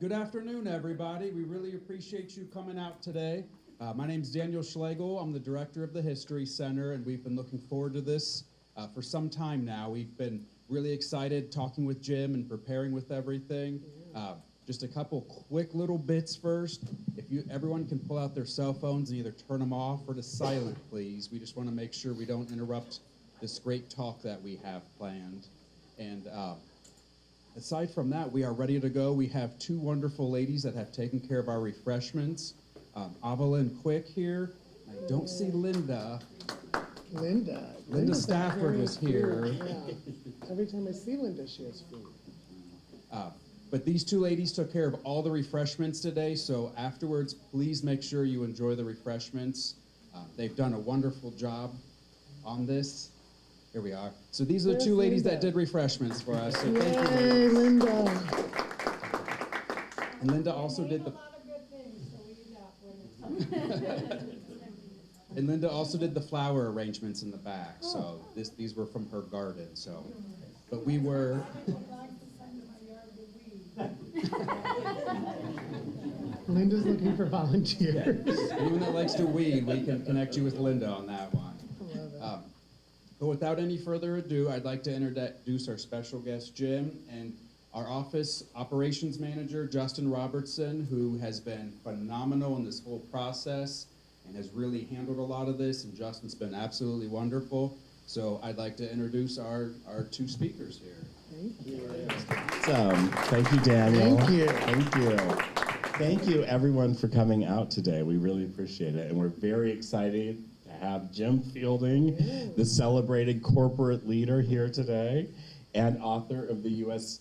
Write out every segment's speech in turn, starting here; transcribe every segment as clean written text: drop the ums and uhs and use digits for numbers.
Good afternoon, everybody. We really appreciate you coming out today. My name's Daniel Schlegel. I'm the director of the History Center, and we've been looking forward to this for some time now. We've been really excited talking with Jim and preparing with everything. Just a couple quick little bits first. If everyone can pull out their cell phones and either turn them off or to silent, please. We just want to make sure we don't interrupt this great talk that we have planned. And aside from that, we are ready to go. We have two wonderful ladies that have taken care of our refreshments. Evelyn Quick here. I don't see Linda. Linda Stafford is here. Yeah. Every time I see Linda, she has food. But these two ladies took care of all the refreshments today, so afterwards, please make sure you enjoy the refreshments. They've done a wonderful job on this. Here we are. So these are the two ladies that did refreshments for us. So thank you, Yay, Linda. And Linda also did the... And Linda also did the flower arrangements in the back. So these were from her garden. So, but we were... Linda's looking for volunteers. Anyone that likes to weed, we can connect you with Linda on that one. But without any further ado, I'd like to introduce our special guest, Jim, and our office operations manager, Justin Robertson, who has been phenomenal in this whole process and has really handled a lot of this, and Justin's been absolutely wonderful. So I'd like to introduce our two speakers here. Thank you. Thank you, Daniel. Thank you. Thank you. Thank you, everyone, for coming out today. We really appreciate it, and we're very excited to have Jim Fielding, the celebrated corporate leader, here today, and author of the USA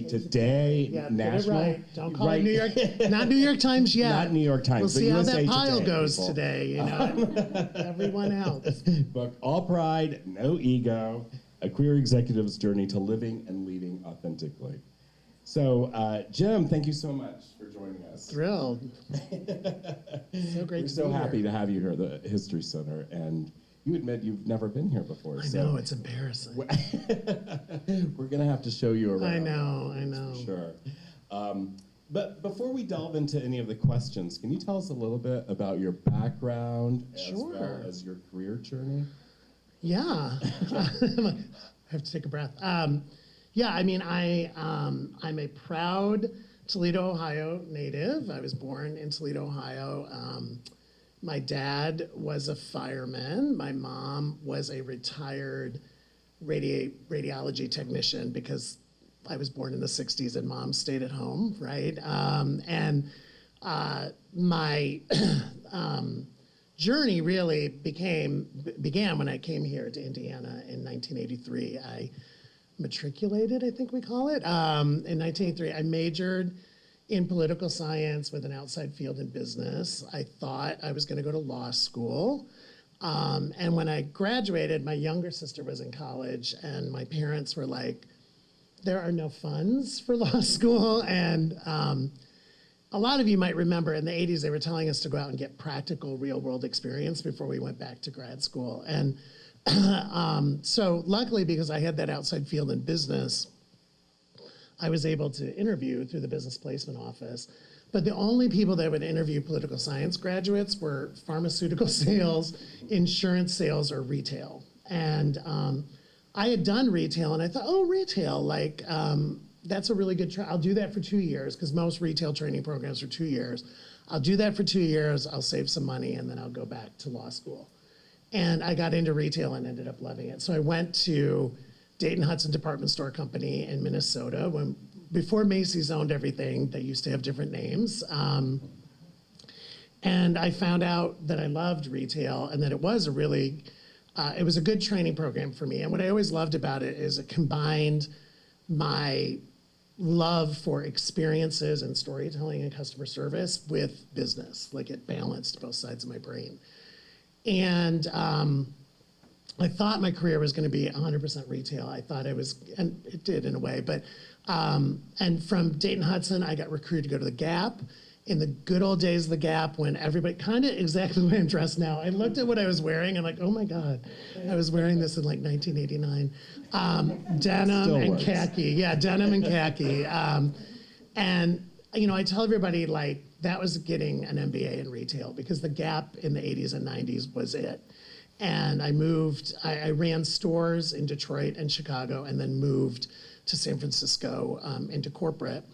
Today Yeah, National. get it right. Don't call it New York. Not New York Times yet. Not New York Times. We'll see how USA that pile Today, goes people. today. You know, everyone else. Book All Pride, No Ego: A Queer Executive's Journey to Living and Leading Authentically. So, Jim, thank you so much for joining us. Thrilled. So great. We're so happy to have you here at the History Center, and you admit you've never been here before. I know, it's embarrassing. We're going to have to show you around. I know. For sure. But before we delve into any of the questions, can you tell us a little bit about your background as well as your career journey? Yeah. I have to take a breath. Yeah, I mean, I'm a proud Toledo, Ohio native. I was born in Toledo, Ohio. My dad was a fireman. My mom was a retired radiology technician because I was born in the 60s and mom stayed at home, right? My journey really began when I came here to Indiana in 1983. I matriculated, I think we call it, in 1983. I majored in political science with an outside field in business. I thought I was going to go to law school. And when I graduated, my younger sister was in college, and my parents were like, there are no funds for law school. And a lot of you might remember in the 80s, they were telling us to go out and get practical real world experience before we went back to grad school. And so luckily, because I had that outside field in business, I was able to interview through the business placement office. But the only people that would interview political science graduates were pharmaceutical sales, insurance sales, or retail. And I had done retail, and I thought, oh, retail, like, that's a really good I'll do that for 2 years, because most retail training programs are 2 years. I'll do that for 2 years, I'll save some money, and then I'll go back to law school. And I got into retail and ended up loving it. So I went to Dayton Hudson Department Store Company in Minnesota. Before Macy's owned everything, they used to have different names. And I found out that I loved retail and that it was it was a good training program for me. And what I always loved about it is it combined my love for experiences and storytelling and customer service with business. Like, it balanced both sides of my brain. And I thought my career was going to be 100% retail. I thought it was, and it did in a way, but, and from Dayton Hudson, I got recruited to go to the Gap. In the good old days of the Gap, when everybody, kind of exactly the way I'm dressed now, I looked at what I was wearing and like, oh my God, I was wearing this in like 1989. Denim and khaki, yeah, denim and khaki. And, I tell everybody, like, that was getting an MBA in retail because the Gap in the 80s and 90s was it. And I ran stores in Detroit and Chicago and then moved to San Francisco into corporate.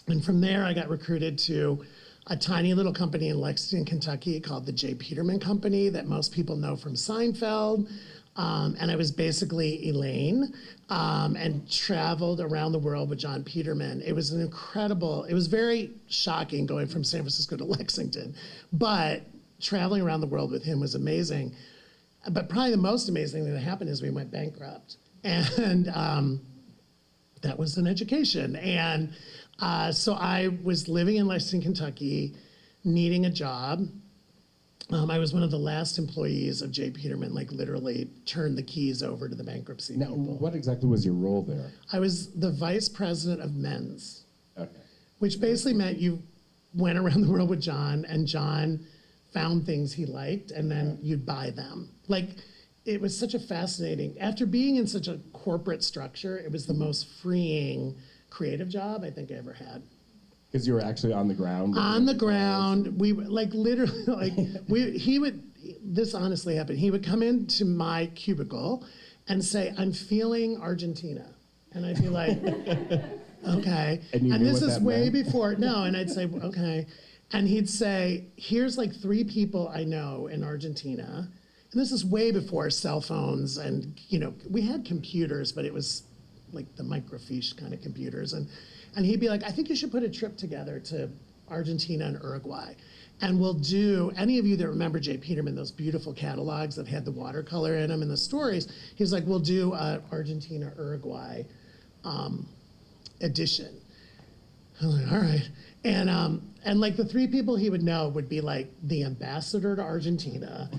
And from there, I got recruited to a tiny little company in Lexington, Kentucky called the J. Peterman Company that most people know from Seinfeld. And I was basically Elaine and traveled around the world with John Peterman. It was it was very shocking going from San Francisco to Lexington, but traveling around the world with him was amazing. But probably the most amazing thing that happened is we went bankrupt. And that was an education. And so I was living in Lexington, Kentucky, needing a job. I was one of the last employees of J. Peterman, like literally turned the keys over to the bankruptcy Now, people. what exactly was your role there? I was the vice president of men's, Okay. which basically meant you went around the world with John, and John found things he liked, and then you'd buy them. Like, it was such a fascinating, after being in such a corporate structure, it was the most freeing creative job I think I ever had. Because you were actually on the ground? On the ground, we like literally, this honestly happened. He would come into my cubicle and say, "I'm feeling Argentina." And I'd be like, okay. And you knew this what is that way meant? before, no, and I'd say, okay. And he'd say, "Here's like 3 people I know in Argentina." And this is way before cell phones and, we had computers, but it was like the microfiche kind of computers. And he'd be like, "I think you should put a trip together to Argentina and Uruguay. And we'll do," any of you that remember J. Peterman, those beautiful catalogs that had the watercolor in them and the stories, he's like, "We'll do a Argentina, Uruguay edition." I'm like, all right. And like the 3 people he would know would be like the ambassador to Argentina,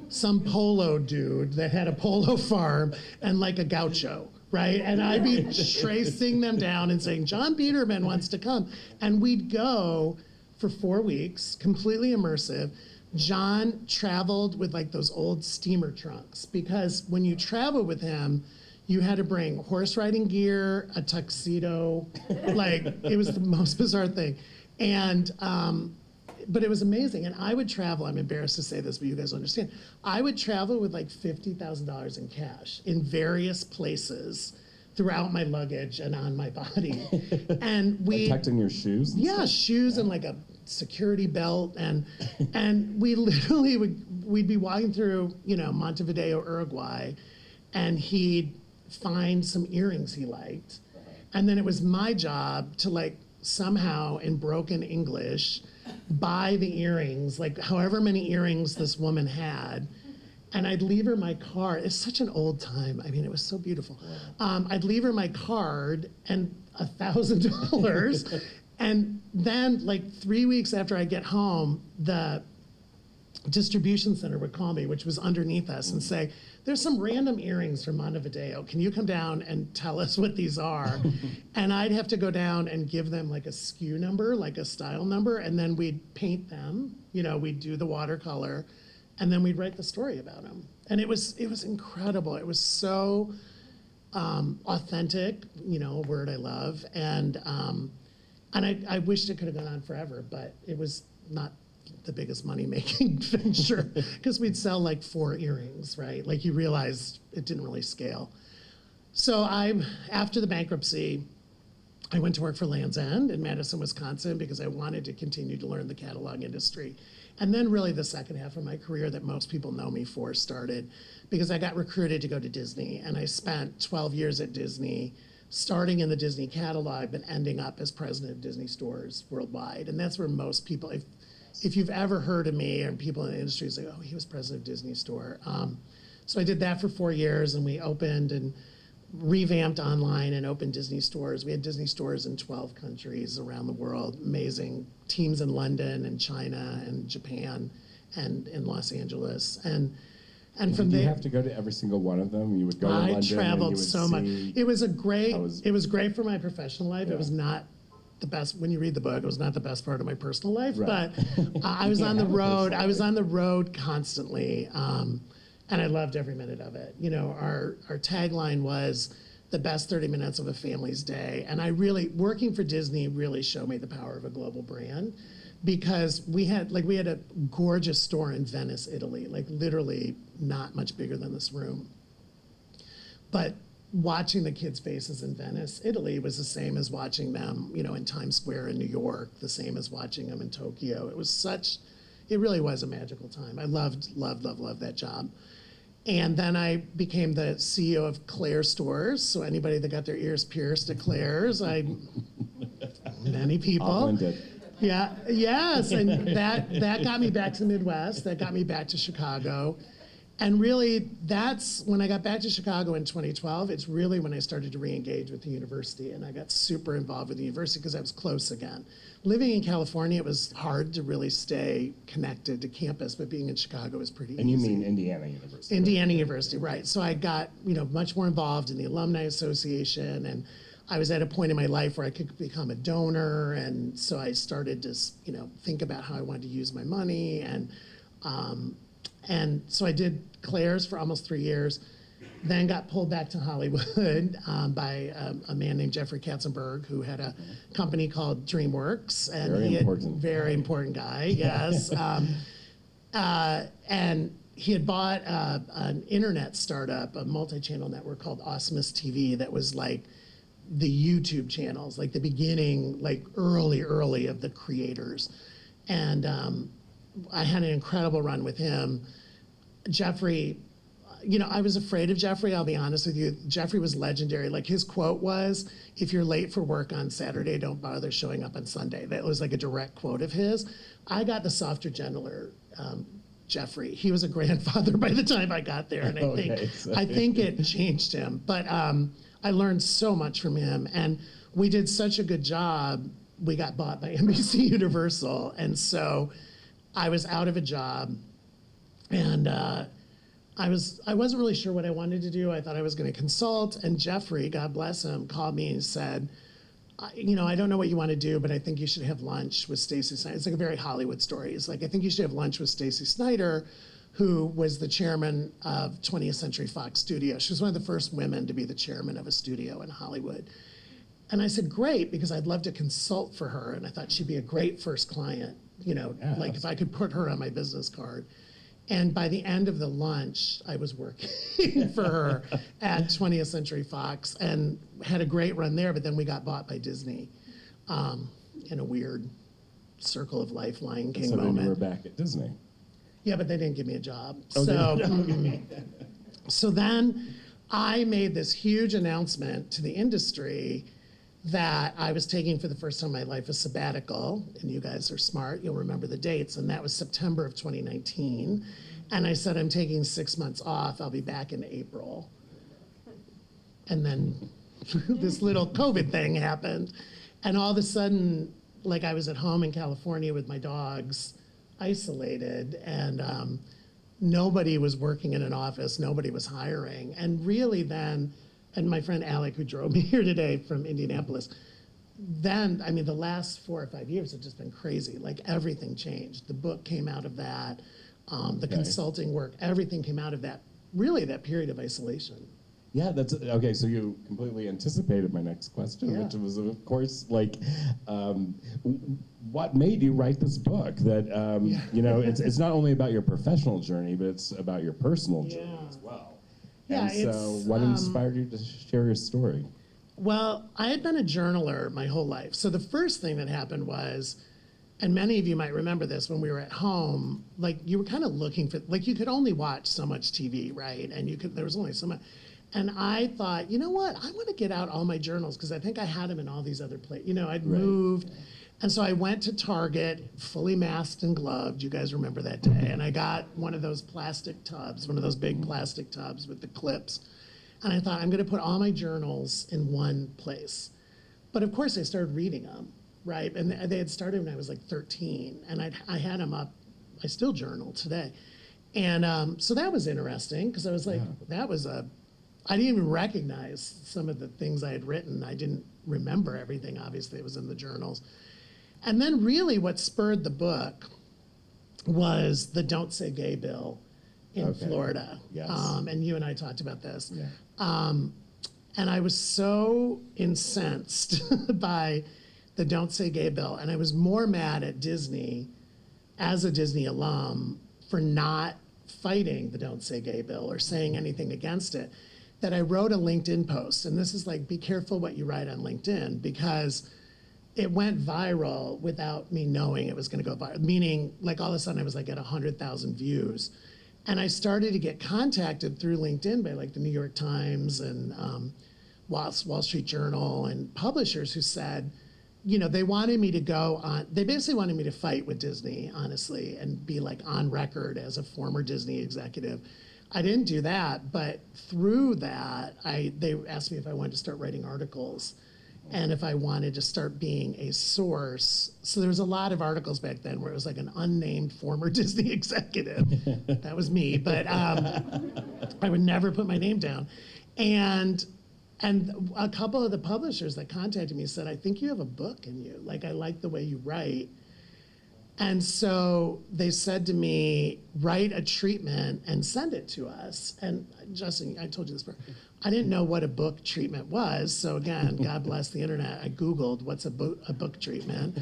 some polo dude that had a polo farm, and like a gaucho, right? And I'd be tracing them down and saying, "John Peterman wants to come." And we'd go for 4 weeks, completely immersive. John traveled with like those old steamer trunks because when you travel with him, you had to bring horse riding gear, a tuxedo, like it was the most bizarre thing. And, but it was amazing. And I would travel, I'm embarrassed to say this, but you guys understand. I would travel with like $50,000 in cash in various places throughout my luggage and on my body. And we Tucked in your shoes? and yeah, stuff? shoes and like a security belt, and we literally we'd be walking through, Montevideo, Uruguay, and he'd find some earrings he liked, and then it was my job to like somehow in broken English buy the earrings, like however many earrings this woman had. And I'd leave her my card. It's such an old time. I mean, it was so beautiful. I'd leave her my card and $1,000. And then, like 3 weeks after I get home, the distribution center would call me, which was underneath us, and say, "There's some random earrings from Montevideo. Can you come down and tell us what these are?" And I'd have to go down and give them like a SKU number, like a style number, and then we'd paint them. We'd do the watercolor. And then we'd write the story about him. And it was incredible. It was so authentic, a word I love. And I wished it could have gone on forever, but it was not the biggest money-making venture because we'd sell like 4 earrings, right? Like you realized it didn't really scale. So after the bankruptcy, I went to work for Land's End in Madison, Wisconsin, because I wanted to continue to learn the catalog industry. And then really the second half of my career that most people know me for started because I got recruited to go to Disney, and I spent 12 years at Disney, starting in the Disney catalog, but ending up as president of Disney Stores worldwide. And that's where most people, if you've ever heard of me and people in the industry say, "Oh, he was president of Disney Store." So I did that for 4 years, and we opened and revamped online and opened Disney Stores. We had Disney Stores in 12 countries around the world, amazing teams in London and China and Japan and in Los Angeles. And from Did you there, have to go to every single one of them? You would go to I London and you traveled would so much. see- It was it was great for my professional life. Yeah. It was not the best, when you read the book, it was not the best part of my personal life, Right. but I was on the have a road. personal I was on the road constantly. And I loved every minute of it. Our tagline was the best 30 minutes of a family's day. And I really, working for Disney really showed me the power of a global brand, because we had a gorgeous store in Venice, Italy, like literally not much bigger than this room. But watching the kids' faces in Venice, Italy was the same as watching them, in Times Square in New York, the same as watching them in Tokyo. It really was a magical time. I loved that job. And then I became the CEO of Claire's stores. So anybody that got their ears pierced at Claire's, many people. Auckland did. Yeah, yes, and that got me back to the Midwest. That got me back to Chicago. And really, that's when I got back to Chicago in 2012. It's really when I started to re-engage with the university, and I got super involved with the university because I was close again. Living in California, it was hard to really stay connected to campus, but being in Chicago was pretty easy. And you mean Indiana University? Indiana University, right. So I got, much more involved in the Alumni Association, and I was at a point in my life where I could become a donor, and so I started to, think about how I wanted to use my money, and so I did Claire's for almost 3 years, then got pulled back to Hollywood by a man named Jeffrey Katzenberg, who had a company called DreamWorks, and very important guy, yes. And he had bought an internet startup, a multi-channel network called Awesomeness TV, that was like the YouTube channels, like the beginning, like early of the creators. And I had an incredible run with him. Jeffrey, I was afraid of Jeffrey, I'll be honest with you. Jeffrey was legendary. Like, his quote was, "If you're late for work on Saturday, don't bother showing up on Sunday." That was like a direct quote of his. I got the softer, gentler Jeffrey. He was a grandfather by the time I got there, and I think it changed him. But I learned so much from him, and we did such a good job. We got bought by NBC Universal, and so I was out of a job, and I wasn't really sure what I wanted to do. I thought I was going to consult, and Jeffrey, God bless him, called me and said, I don't know what you want to do, but I think you should have lunch with Stacey Snider. It's like a very Hollywood story. It's like, I think you should have lunch with Stacey Snider, who was the chairman of 20th Century Fox Studios. She was one of the first women to be the chairman of a studio in Hollywood. And I said, great, because I'd love to consult for her, and I thought she'd be a great first client, like if I could put her on my business card. And by the end of the lunch, I was working for her at 20th Century Fox and had a great run there, but then we got bought by Disney in a weird circle of life Lion King moment. So then you were back at Disney. Yeah, but they didn't give me a job. Okay. So then I made this huge announcement to the industry that I was taking for the first time in my life a sabbatical, and you guys are smart, you'll remember the dates, and that was September of 2019. And I said, I'm taking 6 months off, I'll be back in April. And then this little COVID thing happened, and all of a sudden, like, I was at home in California with my dogs, isolated, and nobody was working in an office, nobody was hiring. And really then, and my friend Alec, who drove me here today from Indianapolis, then, the last 4 or 5 years have just been crazy. Like, everything changed. The book came out of that, the consulting work, everything came out of that, really that period of isolation. Yeah, that's okay. So you completely anticipated my next question, which was, of course, like, what made you write this book? That it's not only about your professional journey, but it's about your personal journey as well. Yeah, and so what inspired you to share your story? Well, I had been a journaler my whole life. So the first thing that happened was, and many of you might remember this, when we were at home, like, you were kind of looking for, like, you could only watch so much TV, right? And there was only so much. And I thought, you know what? I want to get out all my journals, because I think I had them in all these other places. I'd moved. And so I went to Target, fully masked and gloved. You guys remember that day. And I got one of those plastic tubs, one of those big plastic tubs with the clips. And I thought, I'm going to put all my journals in one place. But of course, I started reading them, right? And they had started when I was like 13. And I had them up. I still journal today. And so that was interesting, because I was like, I didn't even recognize some of the things I had written. I didn't remember everything, obviously. It was in the journals. And then really what spurred the book was the Don't Say Gay bill in Florida. Yes. And you and I talked about this. Yeah. And I was so incensed by the Don't Say Gay bill. And I was more mad at Disney as a Disney alum for not fighting the Don't Say Gay bill or saying anything against it, that I wrote a LinkedIn post. And this is like, be careful what you write on LinkedIn, because it went viral without me knowing it was going to go viral. Meaning, like, all of a sudden I was like at 100,000 views. And I started to get contacted through LinkedIn by like the New York Times and Wall Street Journal and publishers who said, you know, they wanted me to go on, they basically wanted me to fight with Disney, honestly, and be like on record as a former Disney executive. I didn't do that, but through that, they asked me if I wanted to start writing articles and if I wanted to start being a source. So there was a lot of articles back then where it was like an unnamed former Disney executive. That was me, but I would never put my name down. And a couple of the publishers that contacted me said, I think you have a book in you. Like, I like the way you write. And so they said to me, write a treatment and send it to us. And Justin, I told you this before, I didn't know what a book treatment was. So again, God bless the internet, I Googled what's a book treatment.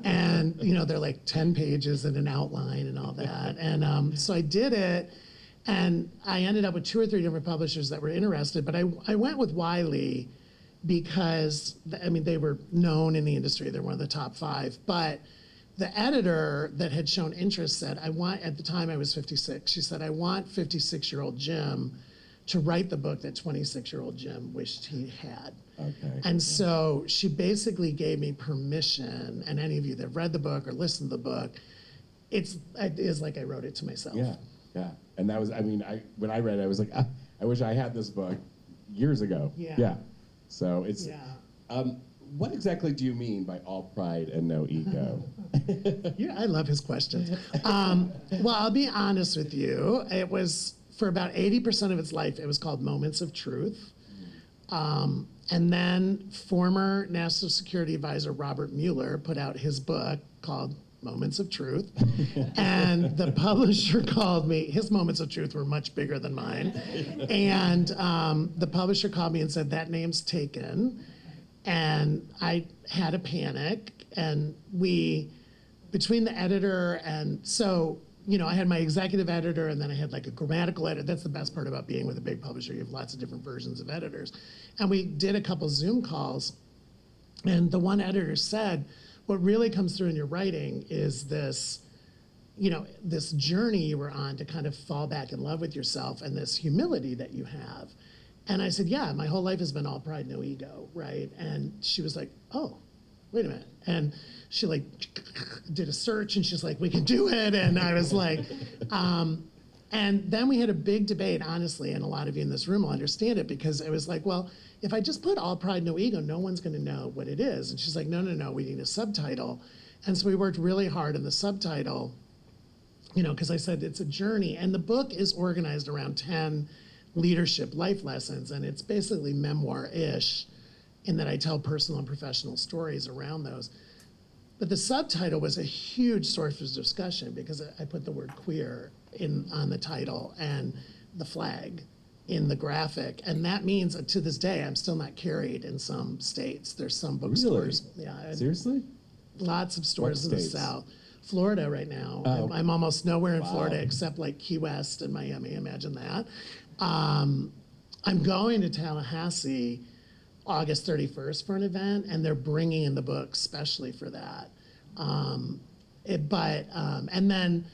And, you know, they're like 10 pages and an outline and all that. And so I did it. And I ended up with 2 or 3 different publishers that were interested, but I went with Wiley because, I mean, they were known in the industry. They're one of the top 5. But the editor that had shown interest said, at the time I was 56, she said, I want 56-year-old Jim to write the book that 26-year-old Jim wished he had. Okay. And so she basically gave me permission, and any of you that have read the book or listened to the book, it is like I wrote it to myself. Yeah, yeah. And that was, I mean, when I read it, I was like, I wish I had this book years ago. Yeah. Yeah. So it's, Yeah. what exactly do you mean by all pride and no ego? Yeah, I love his questions. Well, I'll be honest with you. It was, for about 80% of its life, it was called Moments of Truth. And then former National Security Advisor Robert Mueller put out his book called Moments of Truth. And the publisher called me, his Moments of Truth were much bigger than mine. And the publisher called me and said, that name's taken. And I had a panic, and between the editor and, so, you know, I had my executive editor, and then I had like a grammatical editor. That's the best part about being with a big publisher. You have lots of different versions of editors. And we did a couple Zoom calls, and the one editor said, what really comes through in your writing is this, you know, this journey you were on to kind of fall back in love with yourself and this humility that you have. And I said, yeah, my whole life has been all pride, no ego, right? And she was like, oh, wait a minute. And she like did a search, and she's like, we can do it. And I was like, and then we had a big debate, honestly, and a lot of you in this room will understand it, because it was like, well, if I just put all pride, no ego, no one's gonna know what it is. And she's like, no, we need a subtitle. And so we worked really hard on the subtitle, you know, because I said it's a journey. And the book is organized around 10 leadership life lessons, and it's basically memoir-ish in that I tell personal and professional stories around those. But the subtitle was a huge source of discussion, because I put the word queer on the title and the flag in the graphic. And that means, to this day, I'm still not carried in some states. There's some bookstores. Really? Yeah. Seriously? Lots of stores in the states? South. Florida right now. Oh. I'm almost nowhere in Wow. Florida except like Key West and Miami, imagine that. I'm going to Tallahassee August 31st for an event, and they're bringing in the book specially for that. And then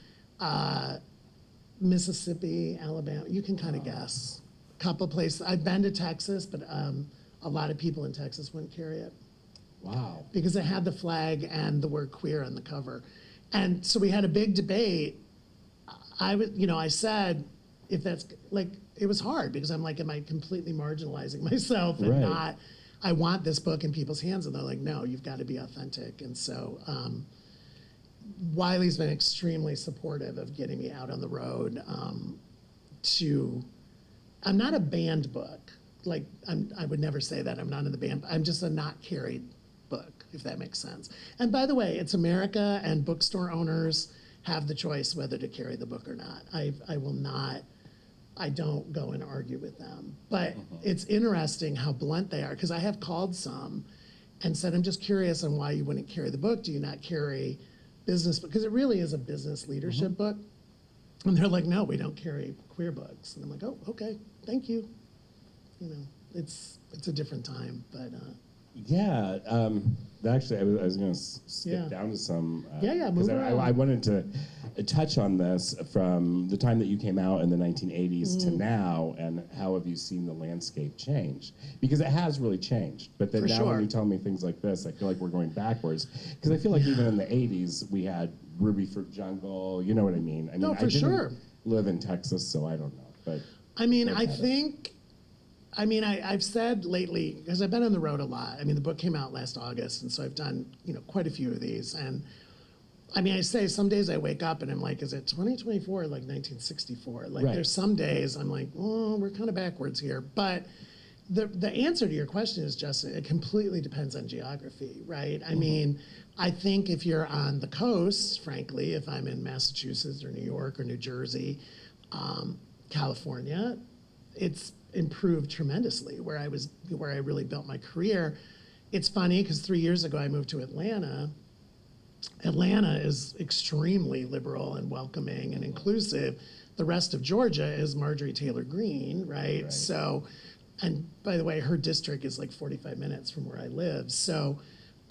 Mississippi, Alabama, you can kind of guess. Couple places. I've been to Texas, but a lot of people in Texas wouldn't carry it Wow. because it had the flag and the word queer on the cover. And so we had a big debate. I said, if that's like, it was hard because I'm like, am I completely marginalizing myself and Right. not, I want this book in people's hands. And they're like, no, you've got to be authentic. And so Wiley's been extremely supportive of getting me out on the road I'm not a banned book. Like, I would never say that. I'm not in the band. I'm just a not carried book, if that makes sense. And by the way, it's America, and bookstore owners have the choice whether to carry the book or not. I will not I don't go and argue with them. But it's interesting how blunt they are, because I have called some and said, I'm just curious on why you wouldn't carry the book. Do you not carry business? Because it really is a business leadership book. And they're like, no, we don't carry queer books. And I'm like, oh, okay, thank you. You know, it's a different time, but Yeah, actually, I was going to skip Yeah. down to some. Yeah, 'cause move around. I wanted to touch on this from the time that you came out in the 1980s to Mm. now, and how have you seen the landscape change? Because it has really changed. But then For now sure. when you tell me things like this, I feel like we're going backwards. Because I feel like even in the 80s, we had Ruby Fruit Jungle, you know what I mean? I No, mean, for I didn't sure. live in Texas, so I don't know. But I mean, Look I at it. think, I've said lately, because I've been on the road a lot. I mean, the book came out last August, and so I've done, quite a few of these. And I mean, I say some days I wake up and I'm like, is it 2024 or like 1964? Like, Right. there's some days I'm like, oh, we're kind of backwards here. But the answer to your question is, Justin, it completely depends on geography, right? I mean, I think if you're on the coast, frankly, if I'm in Massachusetts or New York or New Jersey, California, it's improved tremendously where I really built my career. It's funny because 3 years ago I moved to Atlanta. Atlanta is extremely liberal and welcoming and inclusive. The rest of Georgia is Marjorie Taylor Greene, right? So, and by the way, her district is like 45 minutes from where I live. So,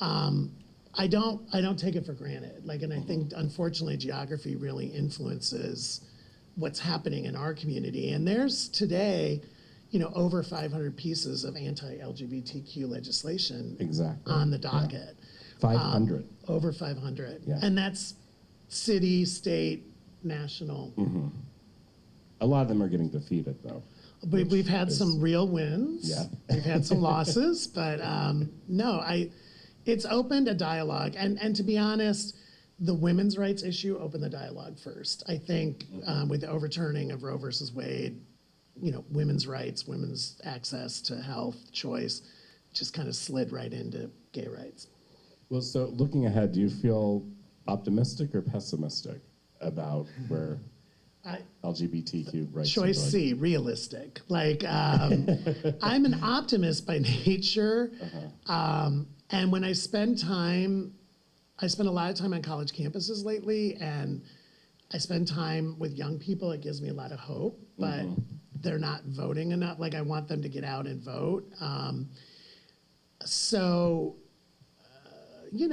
I don't take it for granted. Like, and I think unfortunately geography really influences what's happening in our community. And there's today, over 500 pieces of anti-LGBTQ legislation Exactly. on the docket. 500. Over 500. Yeah. And that's city, state, national. A lot of them are getting defeated, though. We've had some real wins. Yeah. We've had some losses, but no, it's opened a dialogue. And to be honest, the women's rights issue opened the dialogue first. I think with the overturning of Roe versus Wade, women's rights, women's access to health, choice, just kind of slid right into gay rights. Well, so looking ahead, do you feel optimistic or pessimistic about where LGBTQ rights are Choice going? C, realistic. Like, I'm an optimist by nature. And when I spend a lot of time on college campuses lately, and I spend time with young people, it gives me a lot of hope, but they're not voting enough. Like, I want them to get out and vote.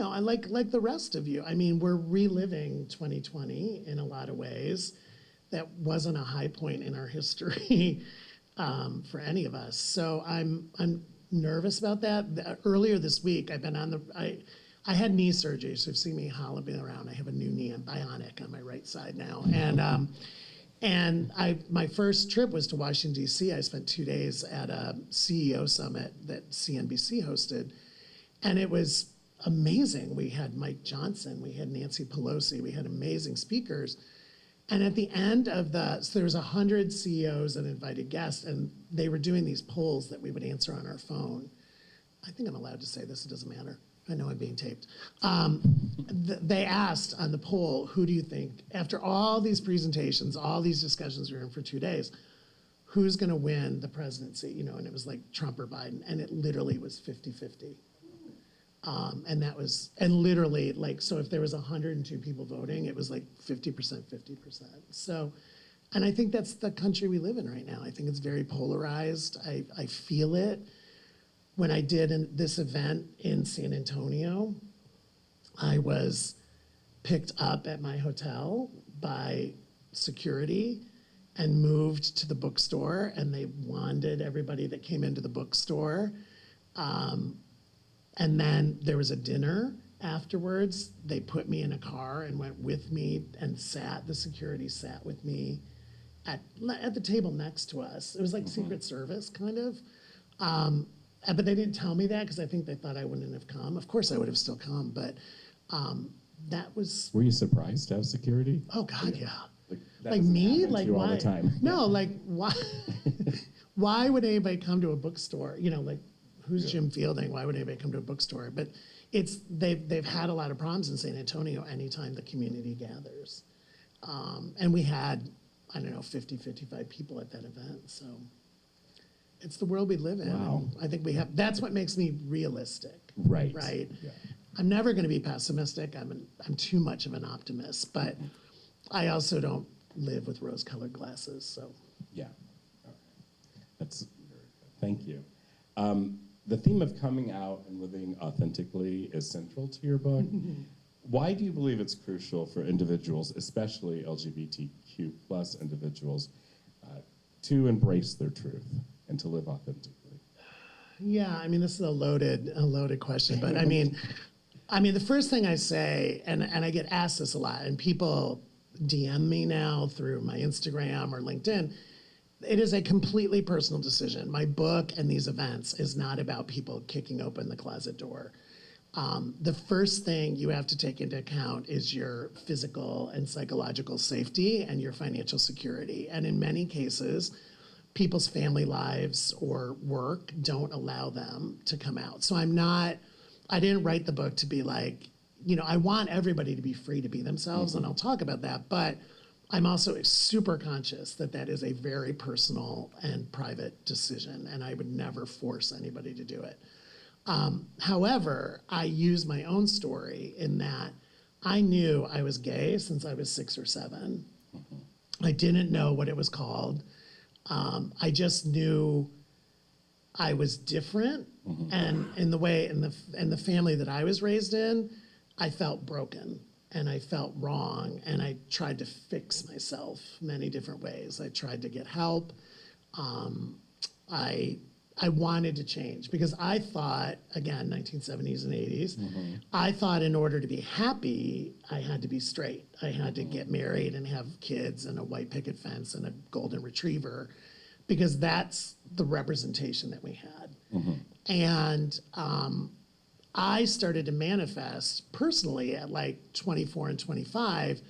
I like the rest of you. I mean, we're reliving 2020 in a lot of ways. That wasn't a high point in our history for any of us. So I'm nervous about that. Earlier this week, I've been I had knee surgery, so you've seen me hollowing around. I have a new knee. I'm bionic on my right side now. And my first trip was to Washington, D.C. I spent 2 days at a CEO summit that CNBC hosted. And it was amazing. We had Mike Johnson, we had Nancy Pelosi, we had amazing speakers. And at the end of so there was 100 CEOs and invited guests, and they were doing these polls that we would answer on our phone. I think I'm allowed to say this, it doesn't matter. I know I'm being taped. They asked on the poll, who do you think, after all these presentations, all these discussions we were in for 2 days, who's gonna win the presidency? And it was like Trump or Biden, and it literally was 50-50. And literally, like, so if there was 102 people voting, it was like 50%, 50%. So, and I think that's the country we live in right now. I think it's very polarized. I feel it. When I did this event in San Antonio, I was picked up at my hotel by security and moved to the bookstore, and they wanded everybody that came into the bookstore. And then there was a dinner afterwards. They put me in a car and went with me and the security sat with me at the table next to us. It was like Secret Service, kind of. But they didn't tell me that because I think they thought I wouldn't have come. Of course I would have still come, but that was, Were you surprised to have security? oh God, yeah. That Like doesn't me? happen to Like you why? all the time. No, like why? Why would anybody come to a bookstore? Like who's Jim Fielding? Why would anybody come to a bookstore? But they've had a lot of problems in San Antonio anytime the community gathers. And we had I don't know, 50, 55 people at that event. So it's the world we live in. Wow. And I think that's what makes me realistic. Right. Right. Yeah. I'm never going to be pessimistic. I'm too much of an optimist, but I also don't live with rose-colored glasses. So Yeah. Okay. That's very good. Thank you. The theme of coming out and living authentically is central to your book. Why do you believe it's crucial for individuals, especially LGBTQ plus individuals, to embrace their truth and to live authentically? yeah, I mean, this is a loaded question, but I mean, the first thing I say, and I get asked this a lot, and people DM me now through my Instagram or LinkedIn. It is a completely personal decision. My book and these events is not about people kicking open the closet door. The first thing you have to take into account is your physical and psychological safety and your financial security. And in many cases, people's family lives or work don't allow them to come out. So I didn't write the book to be like, I want everybody to be free to be themselves, and I'll talk about that, but I'm also super conscious that that is a very personal and private decision, and I would never force anybody to do it. However, I use my own story in that I knew I was gay since I was 6 or 7. I didn't know what it was called. I just knew I was different, and in the family that I was raised in, I felt broken and I felt wrong, and I tried to fix myself many different ways. I tried to get help. I wanted to change because I thought, again, 1970s and 80s, I thought in order to be happy, I had to be straight. I had to get married and have kids and a white picket fence and a golden retriever, because that's the representation that we had. And I started to manifest personally at like 24 and 25,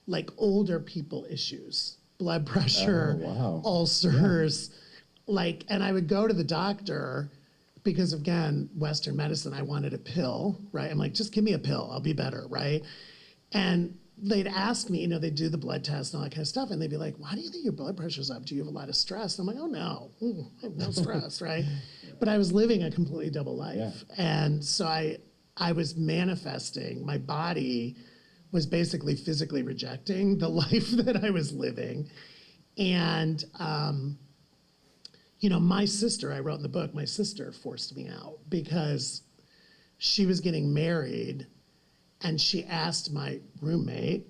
like older people issues, blood pressure, wow. ulcers, and I would go to the doctor because, again, Western medicine, I wanted a pill, right? I'm like, just give me a pill, I'll be better, right? And they'd ask me, they'd do the blood test and all that kind of stuff, and they'd be like, why do you think your blood pressure's up? Do you have a lot of stress? And I'm like, oh no, I have no stress, right? But I was living a completely double life. Yeah. And so I was manifesting, my body was basically physically rejecting the life that I was living. And, my sister, I wrote in the book, my sister forced me out because she was getting married and she asked my roommate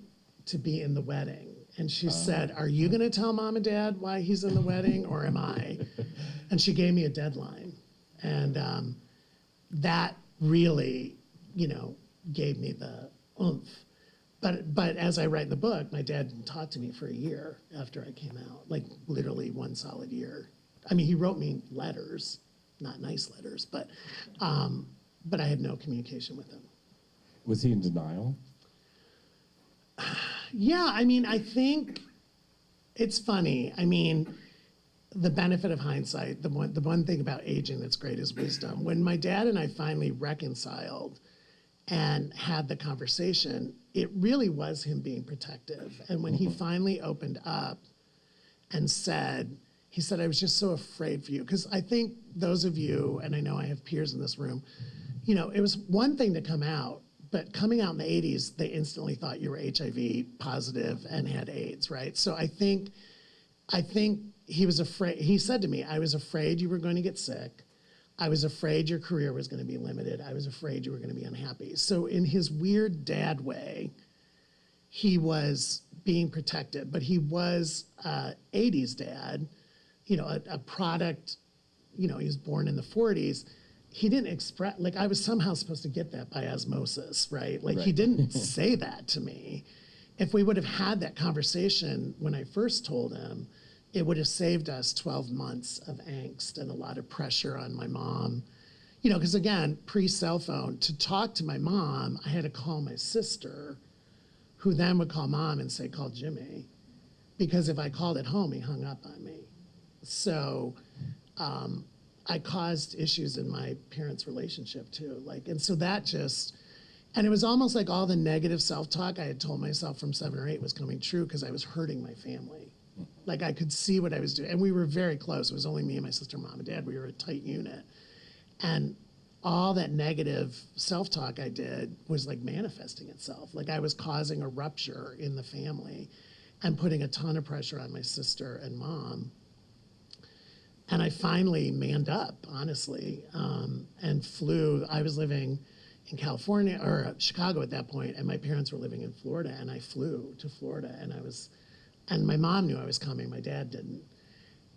to be in the wedding. And she said, are you gonna tell mom and dad why he's in the wedding, or am I? And she gave me a deadline. And that really, gave me the oomph. But as I write in the book, my dad didn't talk to me for a year after I came out, like literally one solid year. I mean, he wrote me letters, not nice letters, but I had no communication with him. Was he in denial? Yeah, I think it's funny. The benefit of hindsight, the one thing about aging that's great is wisdom. When my dad and I finally reconciled and had the conversation, it really was him being protective. And when he finally opened up and he said, I was just so afraid for you. Because I think those of you, and I know I have peers in this room, it was one thing to come out, but coming out in the 80s, they instantly thought you were HIV positive and had AIDS, right? So I think he was afraid. He said to me, I was afraid you were going to get sick. I was afraid your career was going to be limited. I was afraid you were going to be unhappy. So in his weird dad way, he was being protected, but he was 80s dad, a product, he was born in the 40s. He didn't express, I was somehow supposed to get that by osmosis, right? He didn't say that to me. If we would have had that conversation when I first told him, it would have saved us 12 months of angst and a lot of pressure on my mom. Because again, pre-cell phone, to talk to my mom, I had to call my sister, who then would call mom and say, call Jimmy. Because if I called at home, he hung up on me. So I caused issues in my parents' relationship too. And so and it was almost like all the negative self-talk I had told myself from 7 or 8 was coming true because I was hurting my family. Like I could see what I was doing. And we were very close. It was only me and my sister, mom and dad. We were a tight unit. And all that negative self-talk I did was like manifesting itself. Like I was causing a rupture in the family and putting a ton of pressure on my sister and mom. And I finally manned up, honestly, and flew. I was living in California or Chicago at that point, and my parents were living in Florida, and I flew to Florida, and my mom knew I was coming, my dad didn't.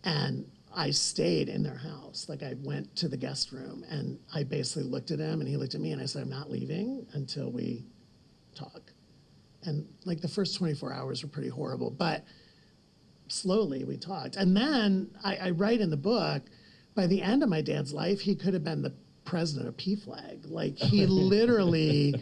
And I stayed in their house. Like I went to the guest room and I basically looked at him and he looked at me and I said, I'm not leaving until we talk. And like the first 24 hours were pretty horrible, but slowly we talked. And then I write in the book, by the end of my dad's life, he could have been the president of PFLAG. Like he literally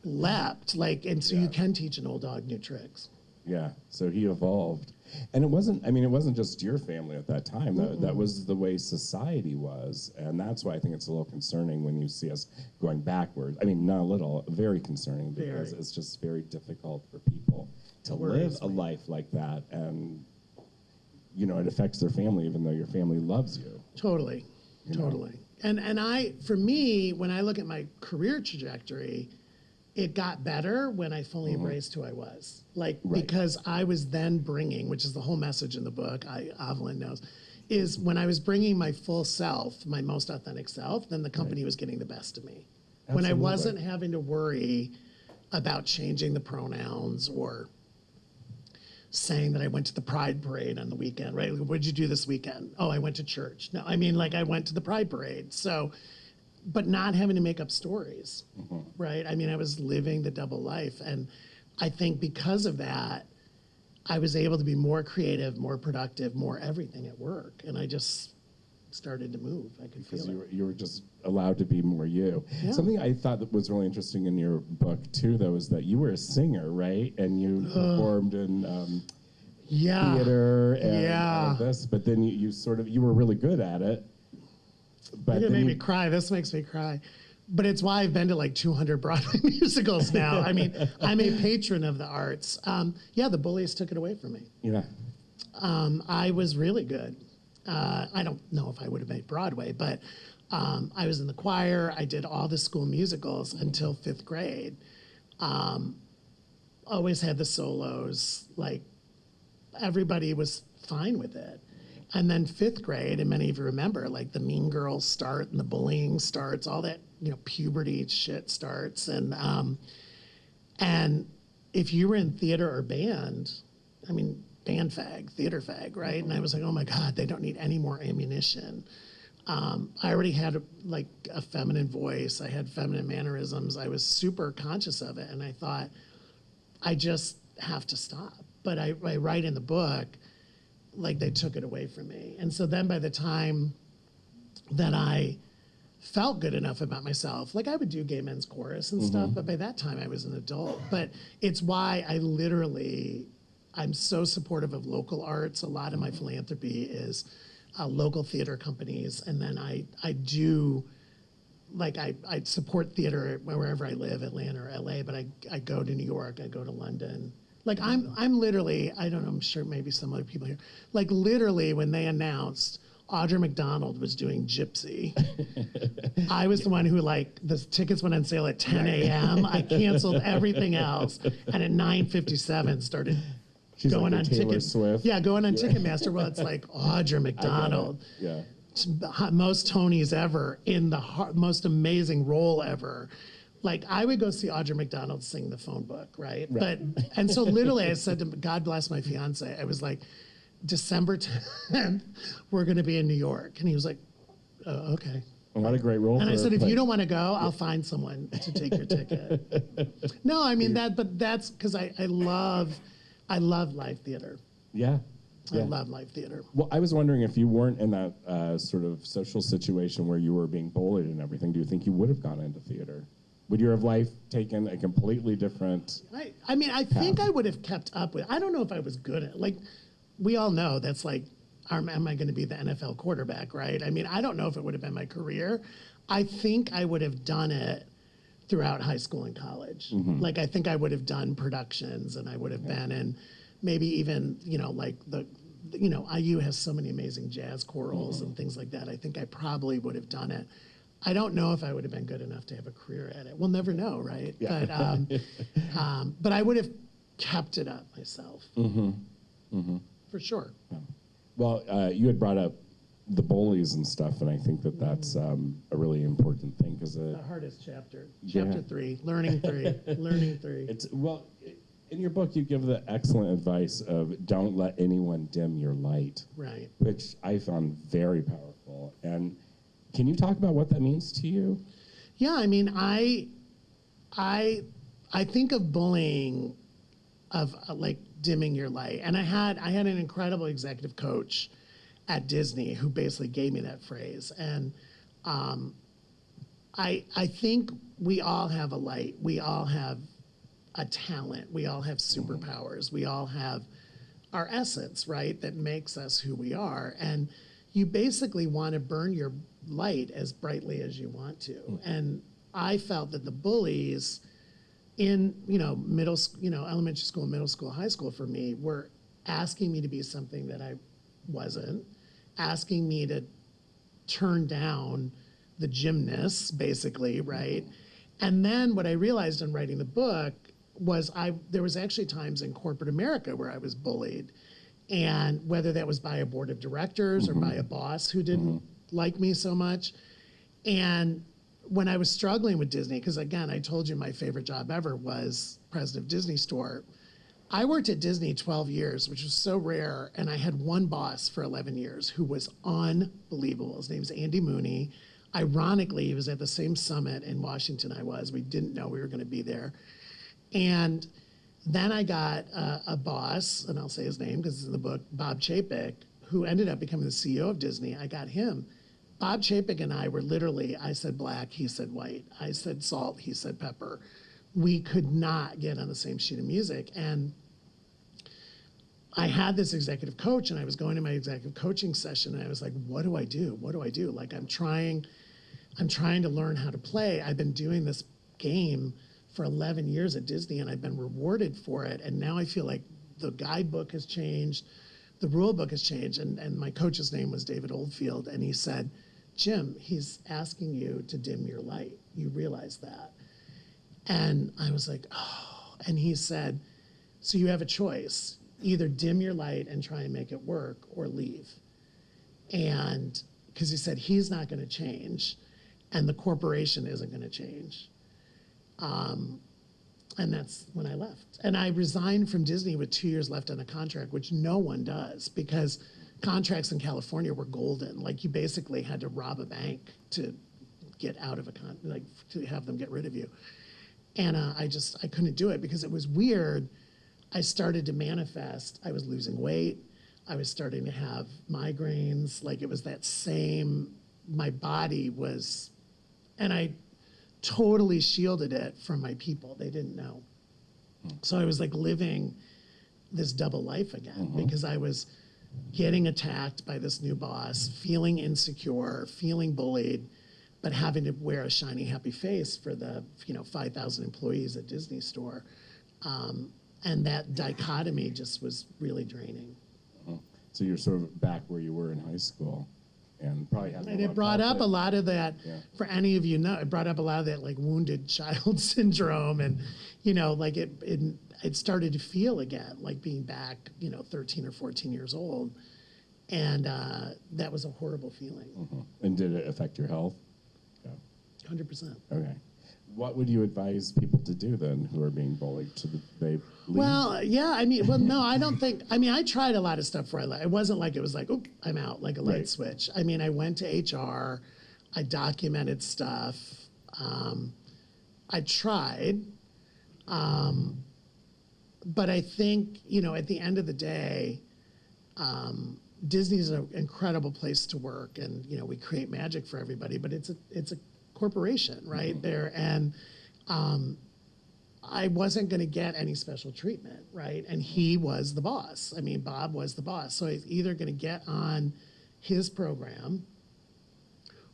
leapt. Like, and so you can teach an old dog new tricks. Yeah, so he evolved. And it wasn't just your family at that time. That was the way society was. And that's why I think it's a little concerning when you see us going backwards. I mean, not a little, very concerning, because Very. it's just very difficult for people to live a life like that. And, it affects their family, even though your family loves you. Totally, totally. And for me, when I look at my career trajectory, it got better when I fully embraced who I was. Like, because I was then bringing, which is the whole message in the book, Evelyn knows, is when I was bringing my full self, my most authentic self, then the company was getting the best of me. When I wasn't having to worry about changing the pronouns or saying that I went to the Pride Parade on the weekend, right? Like, what did you do this weekend? Oh, I went to church. No, I mean, like I went to the Pride Parade. So, but not having to make up stories, right? I mean, I was living the double life. And I think because of that, I was able to be more creative, more productive, more everything at work. And I just started to move. I could feel it. You were just allowed to be more you. Yeah. Something I thought that was really interesting in your book, too, though, is that you were a singer, right? And you performed in theater and all of this, but then you were really good at it. But It made me cry. This makes me cry. But it's why I've been to like 200 Broadway musicals now. I mean, I'm a patron of the arts. The bullies took it away from me. Yeah. I was really good. I don't know if I would have made Broadway, but I was in the choir. I did all the school musicals until 5th grade. Always had the solos. Like, everybody was fine with it. And then 5th grade, and many of you remember, like the mean girls start and the bullying starts, all that, puberty shit starts. And if you were in theater or band, I mean, band fag, theater fag, right? And I was like, oh my God, they don't need any more ammunition. I already had a feminine voice. I had feminine mannerisms. I was super conscious of it. And I thought, I just have to stop. But I write in the book, like they took it away from me. And so then by the time that I felt good enough about myself, like I would do gay men's chorus and stuff, but by that time I was an adult. But it's why I'm so supportive of local arts. A lot of my philanthropy is local theater companies. And then I support theater wherever I live, Atlanta or LA, but I go to New York, I go to London. Like I'm literally, I don't know, I'm sure maybe some other people here, like literally when they announced Audra McDonald was doing Gypsy, I was the one who the tickets went on sale at 10 a.m. I canceled everything else. And at 9:57 started going on Swift. Yeah, going on Ticketmaster. Well, it's like Audra McDonald. Yeah. Most Tonys ever in the most amazing role ever. Like I would go see Audra McDonald sing the phone book, right? And so literally I said to God bless my fiance, I was like, December 10th, we're going to be in New York. And he was like, oh, okay. What a great role. And I said, if you don't want to go, I'll find someone to take your ticket. No, I mean but that's because I love live theater. Yeah. I love live theater. Well, I was wondering if you weren't in that sort of social situation where you were being bullied and everything, do you think you would have gone into theater? Would your life taken a completely different... I think I would have kept up with. I don't know if I was good at we all know that's am I going to be the NFL quarterback, right? I mean, I don't know if it would have been my career. I think I would have done it throughout high school and college. I think I would have done productions and I would have been in maybe even, like IU has so many amazing jazz chorals and things like that. I think I probably would have done it. I don't know if I would have been good enough to have a career at it. We'll never know, right? Yeah. But I would have kept it up myself. For sure. Well, you had brought up the bullies and stuff, and I think that that's a really important thing because The hardest chapter. Yeah. Chapter 3, learning 3, learning 3. it's in your book you give the excellent advice of don't let anyone dim your light, Right. which I found very powerful. And can you talk about what that means to you? Yeah, I mean, I think of bullying of like dimming your light, and I had an incredible executive coach at Disney who basically gave me that phrase, and I think we all have a light, we all have a talent, we all have superpowers, we all have our essence, right, that makes us who we are, and you basically want to burn your light as brightly as you want to. And I felt that the bullies in middle, elementary school, middle school, high school for me were asking me to be something that I wasn't, asking me to turn down the gymnasts, basically, right? And then what I realized in writing the book was there was actually times in corporate America where I was bullied, and whether that was by a board of directors or by a boss who didn't like me so much. And when I was struggling with Disney, because again, I told you my favorite job ever was president of Disney Store. I worked at Disney 12 years, which was so rare, and I had one boss for 11 years who was unbelievable. His name's Andy Mooney. Ironically, he was at the same summit in Washington I was. We didn't know we were going to be there. And then I got a boss, and I'll say his name because it's in the book, Bob Chapek, who ended up becoming the CEO of Disney. I got him. Bob Chapek and I were literally, I said black, he said white. I said salt, he said pepper. We could not get on the same sheet of music. And I had this executive coach, and I was going to my executive coaching session, and I was like, what do I do? What do I do? Like, I'm trying to learn how to play. I've been doing this game for 11 years at Disney, and I've been rewarded for it. And now I feel like the guidebook has changed, the rule book has changed. And my coach's name was David Oldfield, and he said, Jim, he's asking you to dim your light. You realize that? And I was like, oh. And he said, so you have a choice. Either dim your light and try and make it work, or leave. And because he said he's not going to change, and the corporation isn't going to change. And that's when I left. And I resigned from Disney with 2 years left on a contract, which no one does, because contracts in California were golden. Like, you basically had to rob a bank to get out of to have them get rid of you. And I couldn't do it because it was weird. I started to manifest. I was losing weight. I was starting to have migraines. Like, it was that same, my body was, and I totally shielded it from my people. They didn't know. So I was like living this double life again because I was getting attacked by this new boss, feeling insecure, feeling bullied, but having to wear a shiny, happy face for the 5,000 employees at Disney Store. And that dichotomy just was really draining. So you're sort of back where you were in high school, and probably had. And it brought up a lot of that. Yeah. For any of you know, it brought up a lot of that like wounded child syndrome, and like it started to feel again like being back 13 or 14 years old, and that was a horrible feeling. And did it affect your health? Yeah. 100%. Okay. What would you advise people to do then who are being bullied? Should they leave? Well, yeah, no, I don't think, I tried a lot of stuff before I left. It wasn't like it was like, oop, I'm out, like a light Right. switch. I went to HR, I documented stuff, I tried, but I think, at the end of the day, Disney's an incredible place to work, and we create magic for everybody, but it's a corporation right there, and I wasn't going to get any special treatment, right? And he was the boss. Bob was the boss, so he's either going to get on his program,